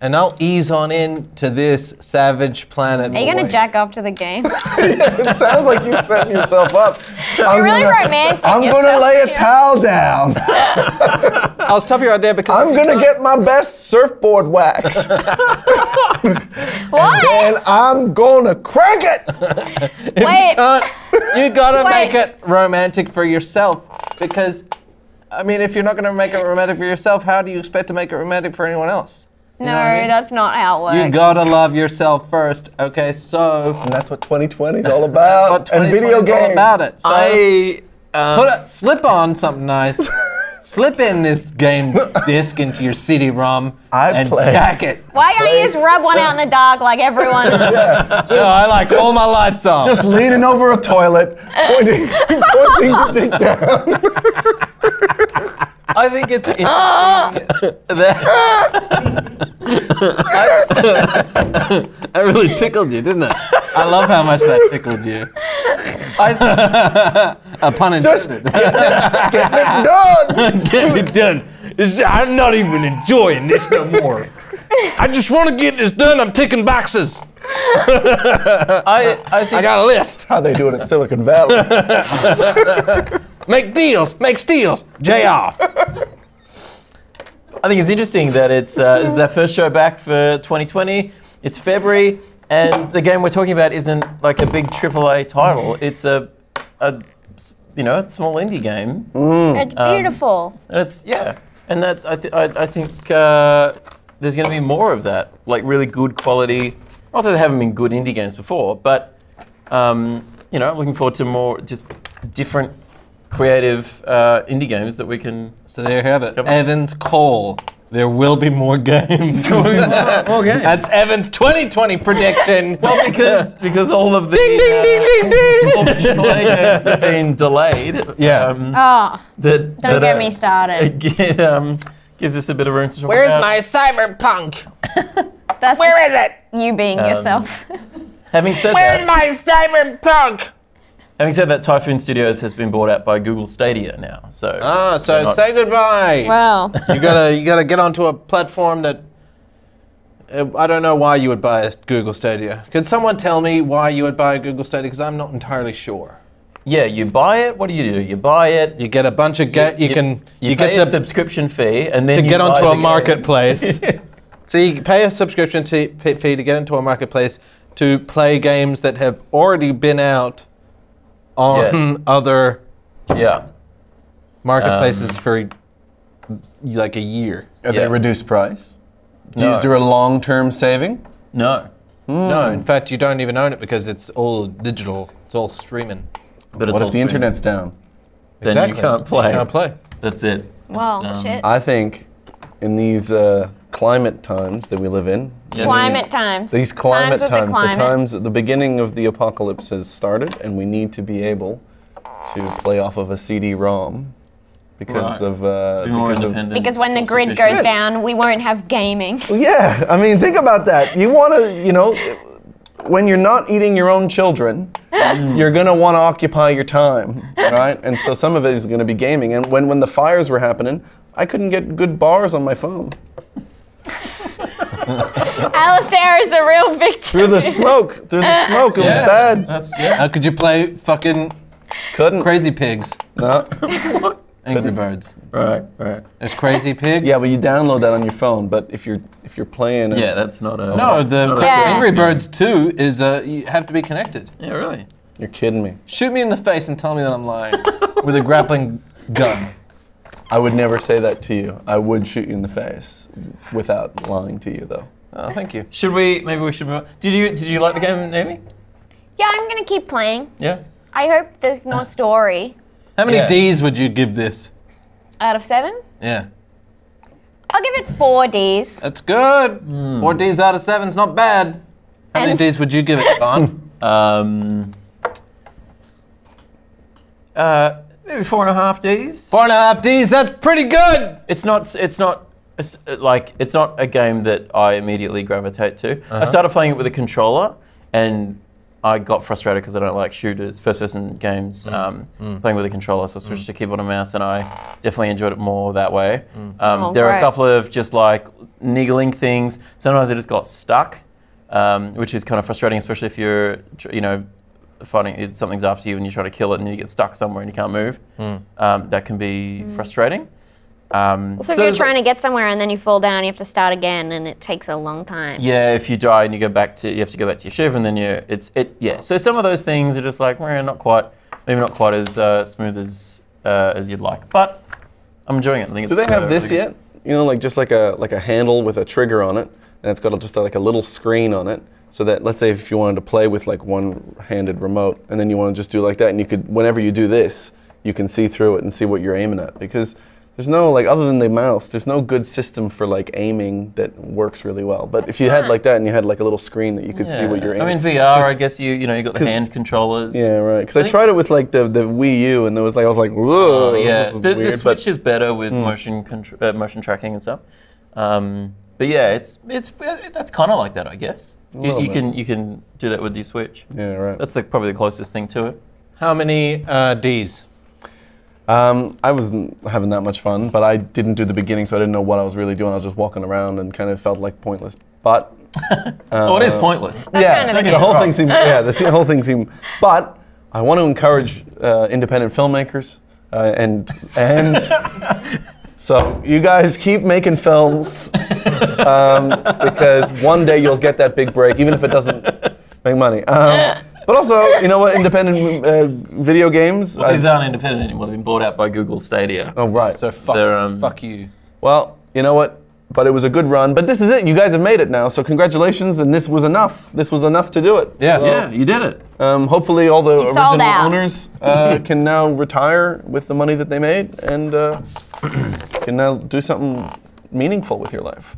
And I'll ease on in to this savage planet. Are you going boy. to jack up to the game? It sounds like you're setting yourself up. You're really romantic. I'm gonna lay a towel down. I'll stop you right there because I'm gonna get my best surfboard wax. What? And I'm gonna crank it. Wait. You gotta Wait. make it romantic for yourself because, I mean, if you're not gonna make it romantic for yourself, how do you expect to make it romantic for anyone else? No, that's not how it works. You gotta love yourself first. Okay, so And that's what 2020 is all about. what and 2020 video is games. all about it. So slip on something nice. Slip in this game disc into your CD-ROM and jack it. Why can't you just rub one out in the dark like everyone else? I like all my lights on. Just leaning over a toilet, pointing your dick down. I think it's interesting That really tickled you, didn't it? I love how much that tickled you. A pun intended. Get it done. Get it done. I'm not even enjoying this no more. I just want to get this done. I'm ticking boxes. I think I got a list. How they do it at Silicon Valley. Make deals. Make steals. Jay off. I think it's interesting that it's this is our first show back for 2020. It's February, and the game we're talking about isn't like a big AAA title. It's a small indie game. It's beautiful. And and that I think there's going to be more of that, like really good quality. Not that there haven't been good indie games before, but looking forward to more just different creative indie games that we can. So there you have it. Evans Cole. There will be more games. More games. That's Evan's 2020 prediction. Well, because all of the all the AAA games have been delayed. Yeah. Don't get me started. It gives us a bit of room to talk Where's about. my cyberpunk? Where is it? You being yourself. Having said Where's that, my cyberpunk? having said that, Typhoon Studios has been bought out by Google Stadia now. So Say goodbye. Wow. You gotta get onto a platform that. I don't know why you would buy a Google Stadia. Can someone tell me why you would buy a Google Stadia? Because I'm not entirely sure. yeah, you buy it. What do? You buy it. You get a bunch of You pay a subscription fee, and then to you get buy onto the a games. marketplace. So you pay a subscription fee to get into a marketplace to play games that have already been out on other Yeah. marketplaces for like a year. Are they reduced price? No. Is there a long-term saving? No. No, in fact, you don't even own it because it's all digital. It's all streaming. But it's What all if the streaming. internet's down? Then you can't play. You can't play. That's it. Wow, It's, shit. I think in these climate times that we live in, Yes. Climate times. these climate with times, the climate. the times, the beginning of the apocalypse has started, and we need to be able to play off of a CD-ROM because Right. of Be more independent. Because when the grid self-sufficient. goes down, we won't have gaming. Yeah, I mean, think about that. You want to, when you're not eating your own children, you're going to want to occupy your time, right? And so some of it is going to be gaming. And when the fires were happening, I couldn't get good bars on my phone. Alasdair is the real victim. Through the smoke, it was bad. How could you play fucking Couldn't. Crazy Pigs? No. Angry Birds. Right. There's Crazy Pigs. Yeah, but you download that on your phone. But if you're playing, Yeah, that's not a. No, it's the not a- Yeah. Angry Birds 2 is you have to be connected. Yeah, really. you're kidding me. Shoot me in the face and tell me that I'm lying with a grappling gun. I would never say that to you. I would shoot you in the face without lying to you, though. Oh, thank you. Maybe we should move on. Did you like the game, Naomi? Yeah, I'm gonna keep playing. Yeah. I hope there's more story. How many Yeah. Ds would you give this? Out of 7, Yeah. I'll give it 4 Ds. That's good. 4 Ds out of 7's not bad. How many And- Ds would you give it, Don? Maybe 4.5 Ds. 4.5 Ds, that's pretty good! It's not a game that I immediately gravitate to. I started playing it with a controller, and I got frustrated because I don't like shooters, first-person games, playing with a controller. So I switched to keyboard and mouse, and I definitely enjoyed it more that way. There are a great. couple of just like niggling things. Sometimes I just got stuck, which is kind of frustrating, especially if you're, fighting something's after you and you try to kill it and you get stuck somewhere and you can't move. That can be frustrating. So if you're trying to get somewhere and then you fall down, you have to start again, and it takes a long time. Yeah, if you die and you have to go back to your ship, and then So some of those things are just like maybe not quite as smooth as you'd like, but I'm enjoying it. I think Do they have this yet? Just like a handle with a trigger on it, and it's got just like a little screen on it, so that let's say if you wanted to play with like one-handed remote, and then you want to just do like that, and you could, whenever you do this, you can see through it and see what you're aiming at, because there's no, other than the mouse, there's no good system for aiming that works really well. But if you had like that and you had like a little screen that you could see what you're aiming. I mean, VR, I guess you got the hand controllers. Yeah, right. Because I tried it with the Wii U, and there was I was like, whoa. Oh, yeah. This is The weird, Switch is better with motion tracking and stuff. But yeah, that's kind of like that, I guess. You can do that with your Switch. Yeah, right. That's probably the closest thing to it. How many Ds? I wasn't having that much fun, but I didn't do the beginning, so I didn't know what I was really doing. I was just walking around and kind of felt like pointless. But It is pointless. yeah, kind of the whole thing seemed. Yeah, the whole thing seemed. But I want to encourage independent filmmakers, and so you guys keep making films because one day you'll get that big break, even if it doesn't make money. But also, you know what? Independent video games. Well, these aren't independent anymore. They've been bought out by Google Stadia. Oh right. So fuck, fuck you. Well, you know what? But it was a good run. But this is it. You guys have made it now. So congratulations. And this was enough. This was enough to do it. Yeah. Yeah, you did it. Hopefully all the sold original out. owners can now retire with the money that they made and can now do something meaningful with your life.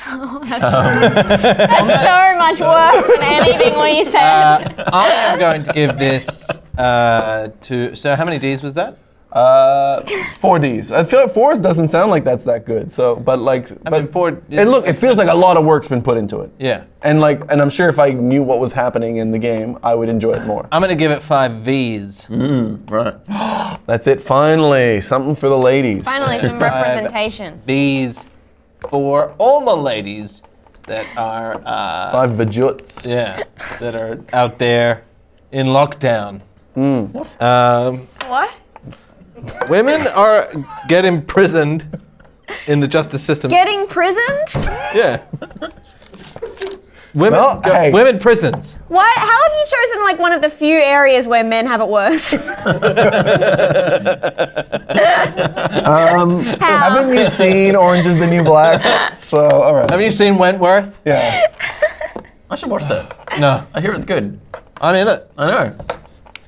That's so much worse than anything we said. I am going to give this to. So how many Ds was that? 4 Ds. I feel like 4 doesn't sound like that's that good. So, but like, I mean, 4. And look, it feels like a lot of work's been put into it. Yeah. And I'm sure if I knew what was happening in the game, I would enjoy it more. I'm going to give it 5 Vs. Right. That's it. Finally, something for the ladies. Finally, some representation. Vs for all my ladies that are 5 vajuts. that are out there in lockdown. What? What? Women get imprisoned in the justice system. Getting prisoned? Yeah. Women, Well, hey. women prisons. What? How have you chosen like one of the few areas where men have it worse? Haven't you seen Orange is the New Black? So, all right. Have you seen Wentworth? Yeah. I should watch that. No. I hear it's good. I'm in it. I know.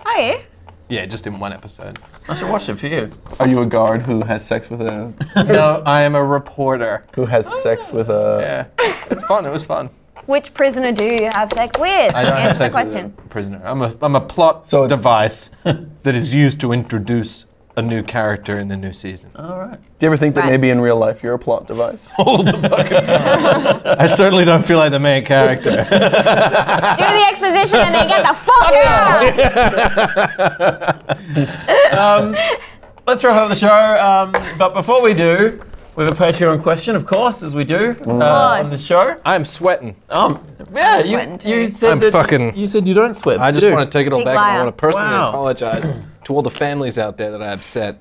Oh, yeah. Yeah, just in one episode. I should watch it for you. Are you a guard who has sex with a? No, I am a reporter. Who has sex with a? Yeah. It's fun. It was fun. Which prisoner do you have sex with? I don't have Answer the sex question. with a prisoner. I'm a plot So it's- device that is used to introduce a new character in the new season. All right. Do you ever think that Right. maybe in real life you're a plot device? All the fucking time. I certainly don't feel like the main character. Do the exposition and then get the fuck out! Let's wrap up the show. But before we do, we have a Patreon question, of course, as we do on the show. I'm sweating. Yeah, sweating too. you said I'm that fucking- you said you don't sweat. I just want to take it all Big back and I liar. want to personally Wow. apologize to all the families out there that I upset.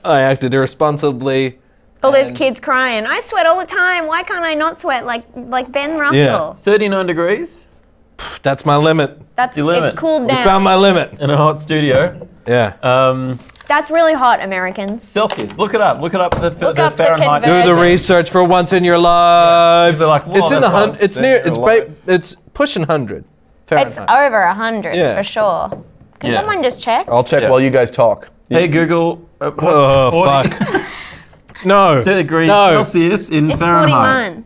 I acted irresponsibly. All those kids crying. I sweat all the time. Why can't I not sweat like Ben Russell? Yeah. 39 degrees That's my limit. That's your limit. it's cooled We down. found my limit. in a hot studio. Yeah. That's really hot, Americans. Celsius, look it up. Look it up. The up the Fahrenheit. conversion. Do the research for once in your life. They're like, It's in the that's It's in near. your It's life. it's pushing 100 It's Fahrenheit. over 100 Yeah. for sure. Can Yeah. someone just check? I'll check Yeah. while you guys talk. Hey Google, what's Oh 40 fuck. No. degrees No. Celsius in It's Fahrenheit? 41.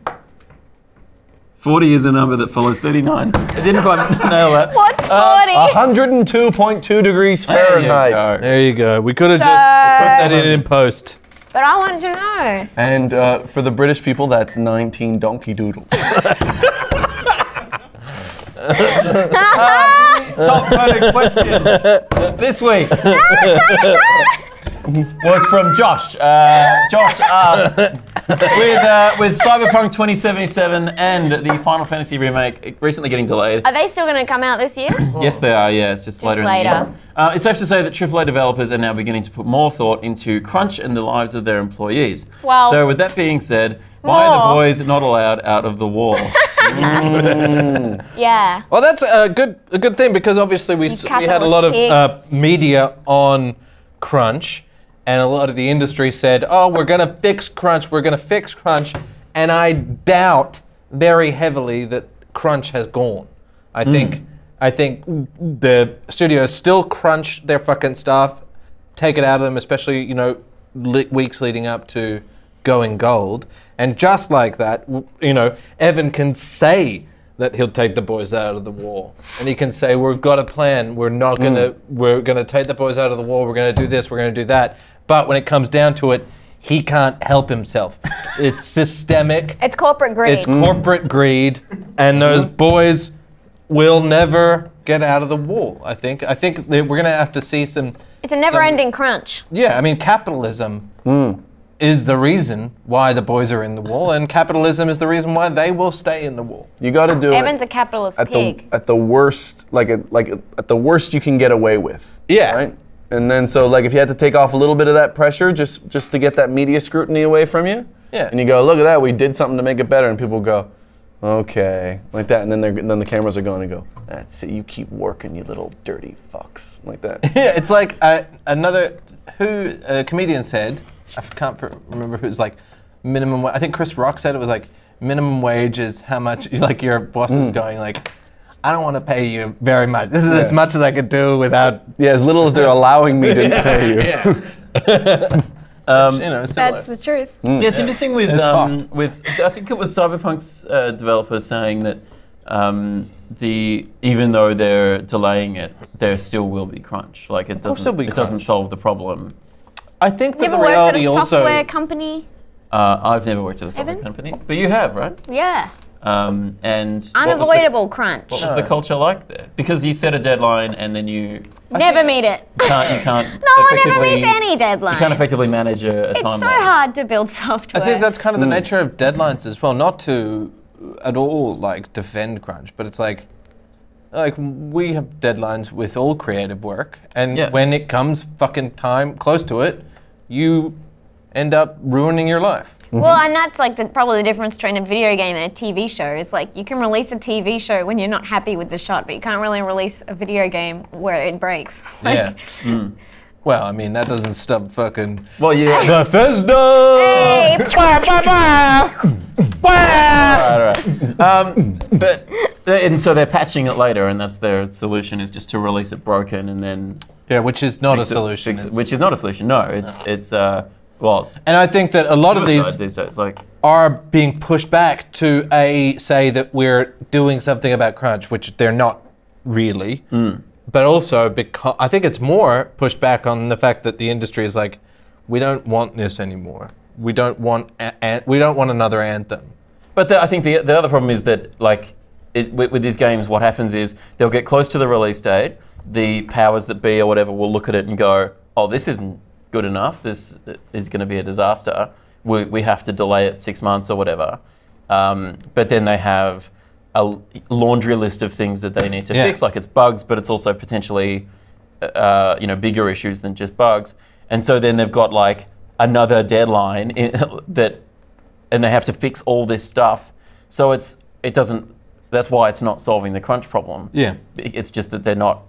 40 is a number that follows 39. I didn't quite nail that. What's 40? 102.2 degrees There you Fahrenheit. go. There you go. We could have just put that in post. But I wanted to know. And for the British people, that's 19 donkey doodles. Top voted question this week was from Josh. Josh asked, with Cyberpunk 2077 and the Final Fantasy remake recently getting delayed. Are they still going to come out this year? Yes, they are. Yeah, it's just later in the year. It's safe to say that AAA developers are now beginning to put more thought into crunch and the lives of their employees. Well, so, with that being said, why are the more. boys not allowed out of the wall? Yeah. Well, that's a good thing because obviously we had a lot of capitalist media on crunch, and a lot of the industry said, "Oh, we're going to fix crunch. We're going to fix crunch," and I doubt very heavily that crunch has gone. I think the studios still crunch their fucking stuff, take it out of them, especially weeks leading up to going gold, and just like that, Evan can say that he'll take the boys out of the wall, and he can say, "We've got a plan. We're gonna take the boys out of the wall. We're gonna do this. We're gonna do that." But when it comes down to it, he can't help himself. It's systemic. It's corporate greed. It's corporate greed, and those boys will never get out of the wall. I think that we're gonna have to see some. It's a never-ending crunch. Yeah, I mean, capitalism is the reason why the boys are in the wall, and capitalism is the reason why they will stay in the wall. You got to do Evan's it a capitalist at pig. the worst, at the worst you can get away with. Yeah. Right. And then so like if you had to take off a little bit of that pressure just to get that media scrutiny away from you. Yeah. And you go, look at that, we did something to make it better, and people go, okay, like that, and then the cameras are going to go, that's it, you keep working, you little dirty fucks, like that. Yeah, it's like a comedian said, I can't remember who's like minimum. I think Chris Rock said it was like minimum wage is how much like your boss is going like. I don't want to pay you very much. This is as much as I could do without. Yeah, as little as they're allowing me to pay you. Yeah. That's the truth. Yeah, it's interesting with I think it was Cyberpunk's developers saying that even though they're delaying it, there still will be crunch. Like it doesn't solve the problem. I think that You ever the worked at reality a also. software company? I've never worked at a software Evan? company, but you have, right? Yeah. And Unavoidable crunch. what was the culture like there? Because you set a deadline and then you Never meet it. can't. No one ever effectively- meets any deadline. You can't effectively manage a It's timeline. so hard to build software. I think that's kind of the nature of deadlines as well. Not to at all like defend crunch, but it's like we have deadlines with all creative work, and when it comes fucking time close to it, you end up ruining your life. Well, and that's like probably the difference between a video game and a TV show. Is like you can release a TV show when you're not happy with the shot, but you can't really release a video game where it breaks. Yeah. Well, I mean that doesn't stop fucking. Well, yeah. Bethesda. Hey! Right. But and so they're patching it later, and that's their solution is just to release it broken and then. Yeah, which is not a solution. Which is not a solution. No, it's well. And I think that a lot of these days, like, are being pushed back to say that we're doing something about crunch, which they're not really. But also because I think it's more pushed back on the fact that the industry is like, we don't want this anymore. We don't want another Anthem. But I think the other problem is that like with these games, what happens is they'll get close to the release date. The powers that be or whatever will look at it and go, oh, this isn't good enough. This is going to be a disaster. We have to delay it 6 months or whatever. But then they have a laundry list of things that they need to fix, like it's bugs, but it's also potentially bigger issues than just bugs. And so then they've got like another deadline and they have to fix all this stuff. So it doesn't. That's why it's not solving the crunch problem. Yeah, it's just that they're not.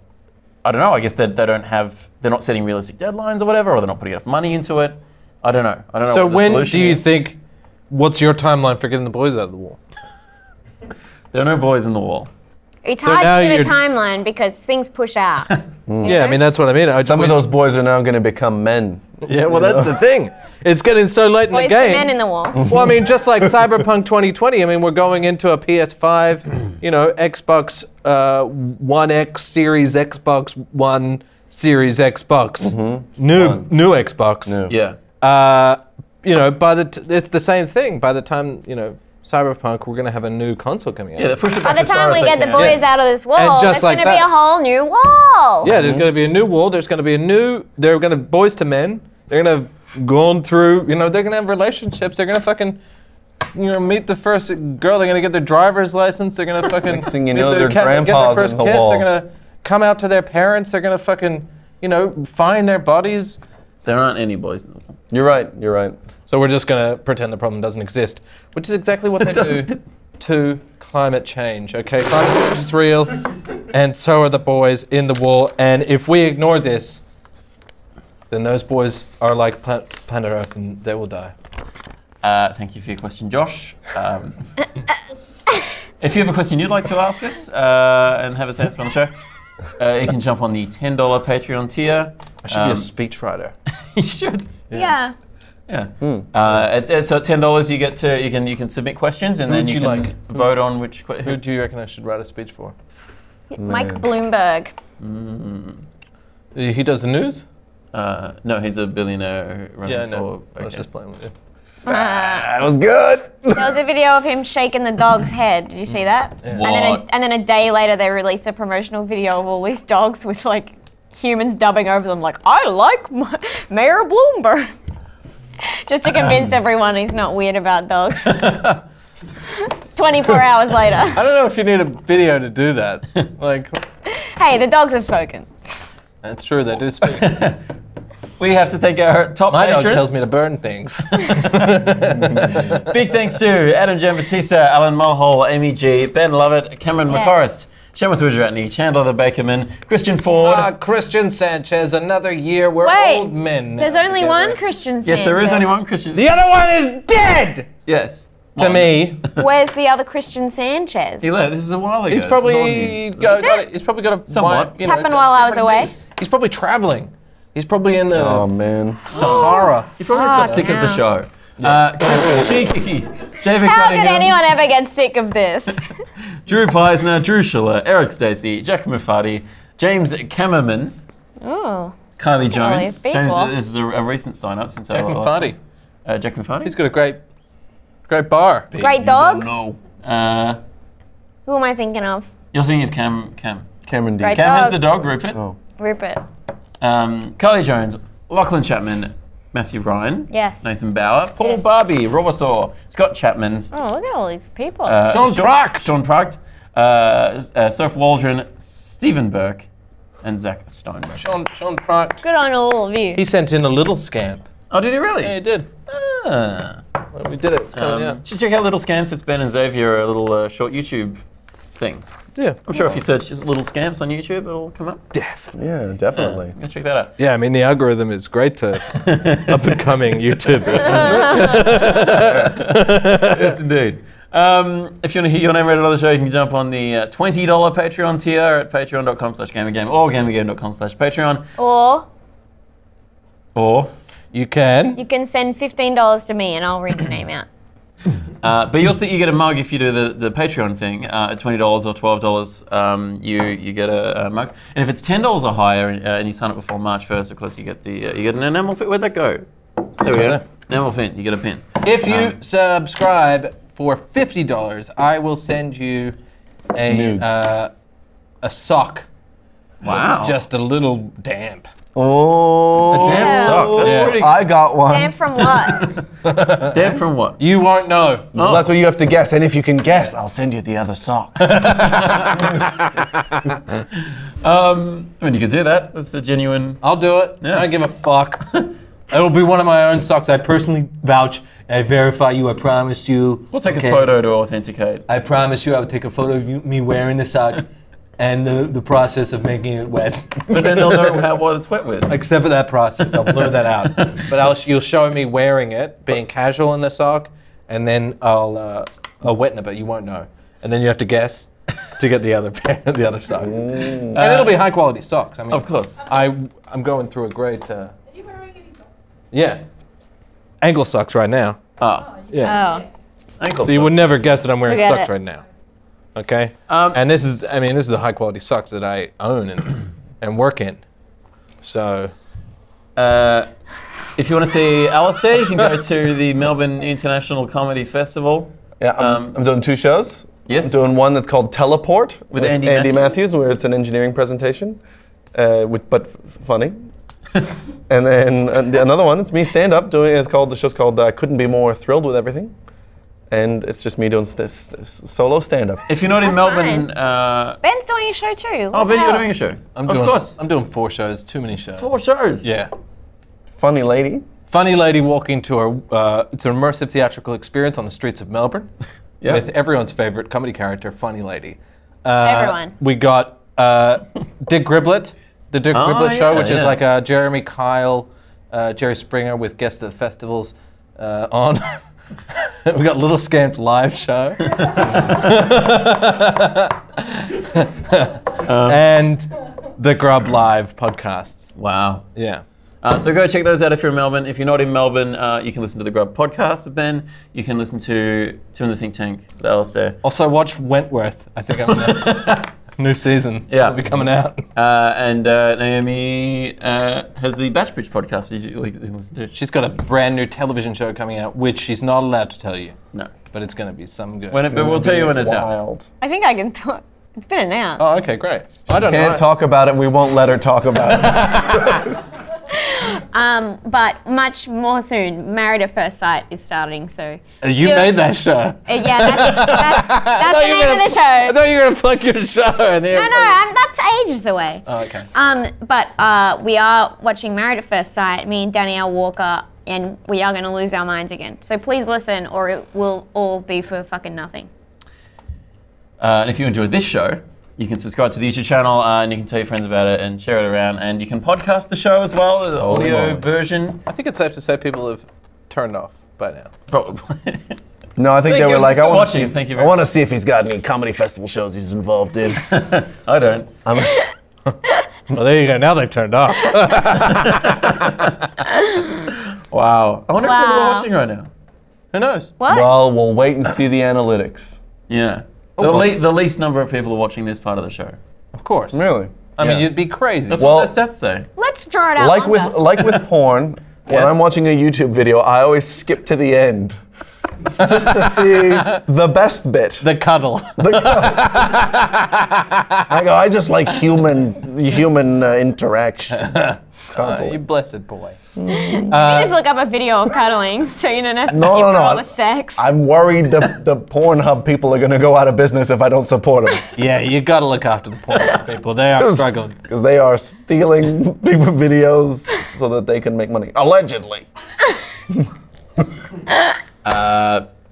I don't know. I guess they're not setting realistic deadlines or whatever, or they're not putting enough money into it. I don't know. So what the when solution do you is. think? What's your timeline for getting the boys out of the wall? There are no boys in the wall? It's So hard now to give a you're- timeline because things push out. Yeah, I mean that's what I mean. Some of those boys are now going to become men. Yeah, well that's the thing. It's getting so late in Boys the to game. men in the wall. Well, I mean, just like Cyberpunk 2020. I mean, we're going into a PS5, Xbox One X, Series Xbox One, Series Xbox, new Xbox. No. Yeah. It's the same thing. By the time Cyberpunk, we're going to have a new console coming out. Yeah, they pushed it By back the as far time as we they get the can. boys out of this wall, And there's just going like to be that. a whole new wall. Yeah, there's going to be a new wall. There's going to be they're going to boys to men. They're going to have gone through, they're going to have relationships. They're going to fucking, meet the first girl. They're going to get their driver's license. They're going to fucking, Next thing you meet know, their get their grandpa's first in the kiss. wall. They're going to come out to their parents. They're going to fucking, find their bodies. There aren't any boys in the wall. You're right. So we're just going to pretend the problem doesn't exist, which is exactly what they do to climate change. Okay, climate change is real, and so are the boys in the wall. And if we ignore this, then those boys are like planet Earth, and they will die. Thank you for your question, Josh. If you have a question you'd like to ask us and have us answer on the show, you can jump on the $10 Patreon tier. I should be a speechwriter. You should. Yeah. Yeah. So at $10 you can submit questions and then Who'd you you can like? vote on which. Who do you reckon I should write a speech for? Mike Bloomberg. He does the news? No, he's a billionaire running Yeah, no. for. I was Okay. just playing with you. That was good. There was a video of him shaking the dog's head. Did you see that? What? And then a day later, they released a promotional video of all these dogs with like humans dubbing over them, like "I like Mayor Bloomberg," just to convince everyone he's not weird about dogs. 24 hours later. I don't know if you need a video to do that. Like, Hey, the dogs have spoken. That's true, they do speak. We have to thank our top My dog patrons. tells me to burn things. Big thanks to Adam Giambattista, Alan Mulhall, Amy G, Ben Lovett, Cameron McCorrist, Shemith Wijratney, Chandler the Bakerman, Christian Ford. Christian Sanchez, another year, we're Wait, old men. there's only one Christian Sanchez. Yes, there is only one Christian. The other one is dead! Yes. To me. Where's the other Christian Sanchez? He left. This is a while ago. He's This is old probably news. he's probably got a Somewhat. you It's happened while I was away. He's probably traveling. He's probably in the Oh man. Sahara. He probably just got sick of the show. Cheeky. David How Cunningham, could anyone ever get sick of this? Drew Peisner, Drew Schiller, Eric Stacey, Jack Muffati, James Kammerman, Oh. Kylie these Jones. people. James this is a recent sign up since Jack our Muffati. Jack Muffati? He's got a great bar. Great dog? No. Who am I thinking of? You're thinking of Cam. Cameron D. Great Cam has dog. the dog, Rupert. Oh. Rupert. Kylie Jones, Lachlan Chapman, Matthew Ryan, Yes. Nathan Bauer, Paul Barbie, Robosaur, Scott Chapman, Oh, look at all these people. Sean Pracht. Sean Pracht, Soph Waldron, Stephen Burke, and Zach Steinberg. Sean Pracht. Good on all of you. He sent in a little scamp. Oh, did he really? Yeah, he did. Ah. Well, we did it. It's coming out. Should check out Little Scamps. It's Ben and Xavier, a little short YouTube thing. Yeah. I'm sure if you search just Little Scamps on YouTube, it'll come up. Definitely. Yeah, definitely. Go check that out. Yeah, I mean, the algorithm is great to up and coming YouTubers. Yes, indeed. If you want to hear your name read on the show, you can jump on the $20 Patreon tier at patreon.com/gamergame or gamergame.com/Patreon. Or You can. You can send $15 to me and I'll read your name out. but you get a mug if you do the Patreon thing at $20 or $12. You get a mug, and if it's $10 or higher and you sign up before March 1st, of course you get an enamel pin. Where'd that go? There we go. Enamel pin. You get a pin. If you subscribe for $50, I will send you a sock. Wow. Just a little damp. Oh. A damp sock. That's pretty. I got one. Damn from what? Damp from what? You won't know. Well, that's what you have to guess, and if you can guess, I'll send you the other sock. I mean, you could do that. That's a genuine. I'll do it. Yeah. I don't give a fuck. It'll be one of my own socks. I personally vouch. I verify you. I promise you. We'll take a photo to authenticate. I promise you I will take a photo of me wearing the sock and the process of making it wet. But then they'll know what it's wet with. Except for that process. I'll blur that out. But you'll show me wearing it, being casual in the sock, and then I'll wetten it, but you won't know. And then you have to guess to get the other pair, the other sock. And it'll be high quality socks. I mean, Of course. I'm going through a great. Are you wearing any socks? Yeah. Ankle socks right now. Ah, Yeah. Oh. ankle So you would socks. never guess that I'm wearing Forget socks it. right now. Okay? And this is the high quality socks that I own and work in. So. If you want to see Alasdair, you can go to the Melbourne International Comedy Festival. Yeah, I'm doing 2 shows. Yes. I'm doing one that's called Teleport With Andy Matthews. Matthews, where it's an engineering presentation, but funny. And then another one, it's me stand up doing. The show's called Couldn't Be More Thrilled with Everything, and it's just me doing this solo stand up. If you're not in That's Melbourne, Ben's doing a show too. oh, Ben, you're doing a show. I'm Of doing course. 4 shows, too many shows. 4 shows. Yeah. Funny lady. Funny lady walking to it's an immersive theatrical experience on the streets of Melbourne Yeah. with everyone's favorite comedy character, Funny Lady. Everyone. We got Dick Griblet, the Dick Griblet Show, yeah, which is yeah. like a Jeremy Kyle, Jerry Springer with guests at the festivals on. We got Little Scamp live show. And the Grub Live podcasts. Wow. Yeah. So go check those out if you're in Melbourne. If you're not in Melbourne, you can listen to the Grub podcast with Ben. You can listen to Two in the Think Tank with Alasdair. Also watch Wentworth. I think I'm in the new season. Yeah. Will be coming out. And Naomi has the Batch Bridge podcast you can listen to. She's got a brand new television show coming out, which she's not allowed to tell you. No. But it's going to be some good. But we'll tell you when it's out. Wild. I think I can talk. It's been announced. Oh, okay, great. I don't Can't know. talk about it. We won't let her talk about it. But much more soon. Married at First Sight is starting, so. You made that show. Yeah, that's the name of the show. I thought you were gonna plug your show. And No, that's ages away. Oh, okay. But we are watching Married at First Sight, me and Danielle Walker, and we are going to lose our minds again. So please listen, or it will all be for fucking nothing. And if you enjoyed this show, you can subscribe to the YouTube channel and you can tell your friends about it and share it around. And you can podcast the show as well, the audio version. I think it's safe to say people have turned off by now. Probably. No, I think they were like, I want to Thank you I very want to see if he's got any comedy festival shows he's involved in. I don't. Well, there you go. Now they've turned off. Wow. I wonder if people are watching right now. Who knows? What? Well, we'll wait and see the analytics. Yeah. Oh, The least number of people are watching this part of the show. Of course. Really? I mean, Yeah. you'd be crazy. That's Well- what the stats say. Let's draw it out Like longer. with porn, when Yes. I'm watching a YouTube video, I always skip to the end. Just to see the best bit. The cuddle. I just like human interaction. You blessed boy. You just look up a video of cuddling, so you don't have to skip No. all the sex. I'm worried the Pornhub people are going to go out of business if I don't support them. Yeah, you gotta look after the poor people. They are struggling. Because they are stealing people videos so that they can make money. Allegedly.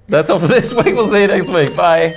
That's all for this week. We'll see you next week. Bye.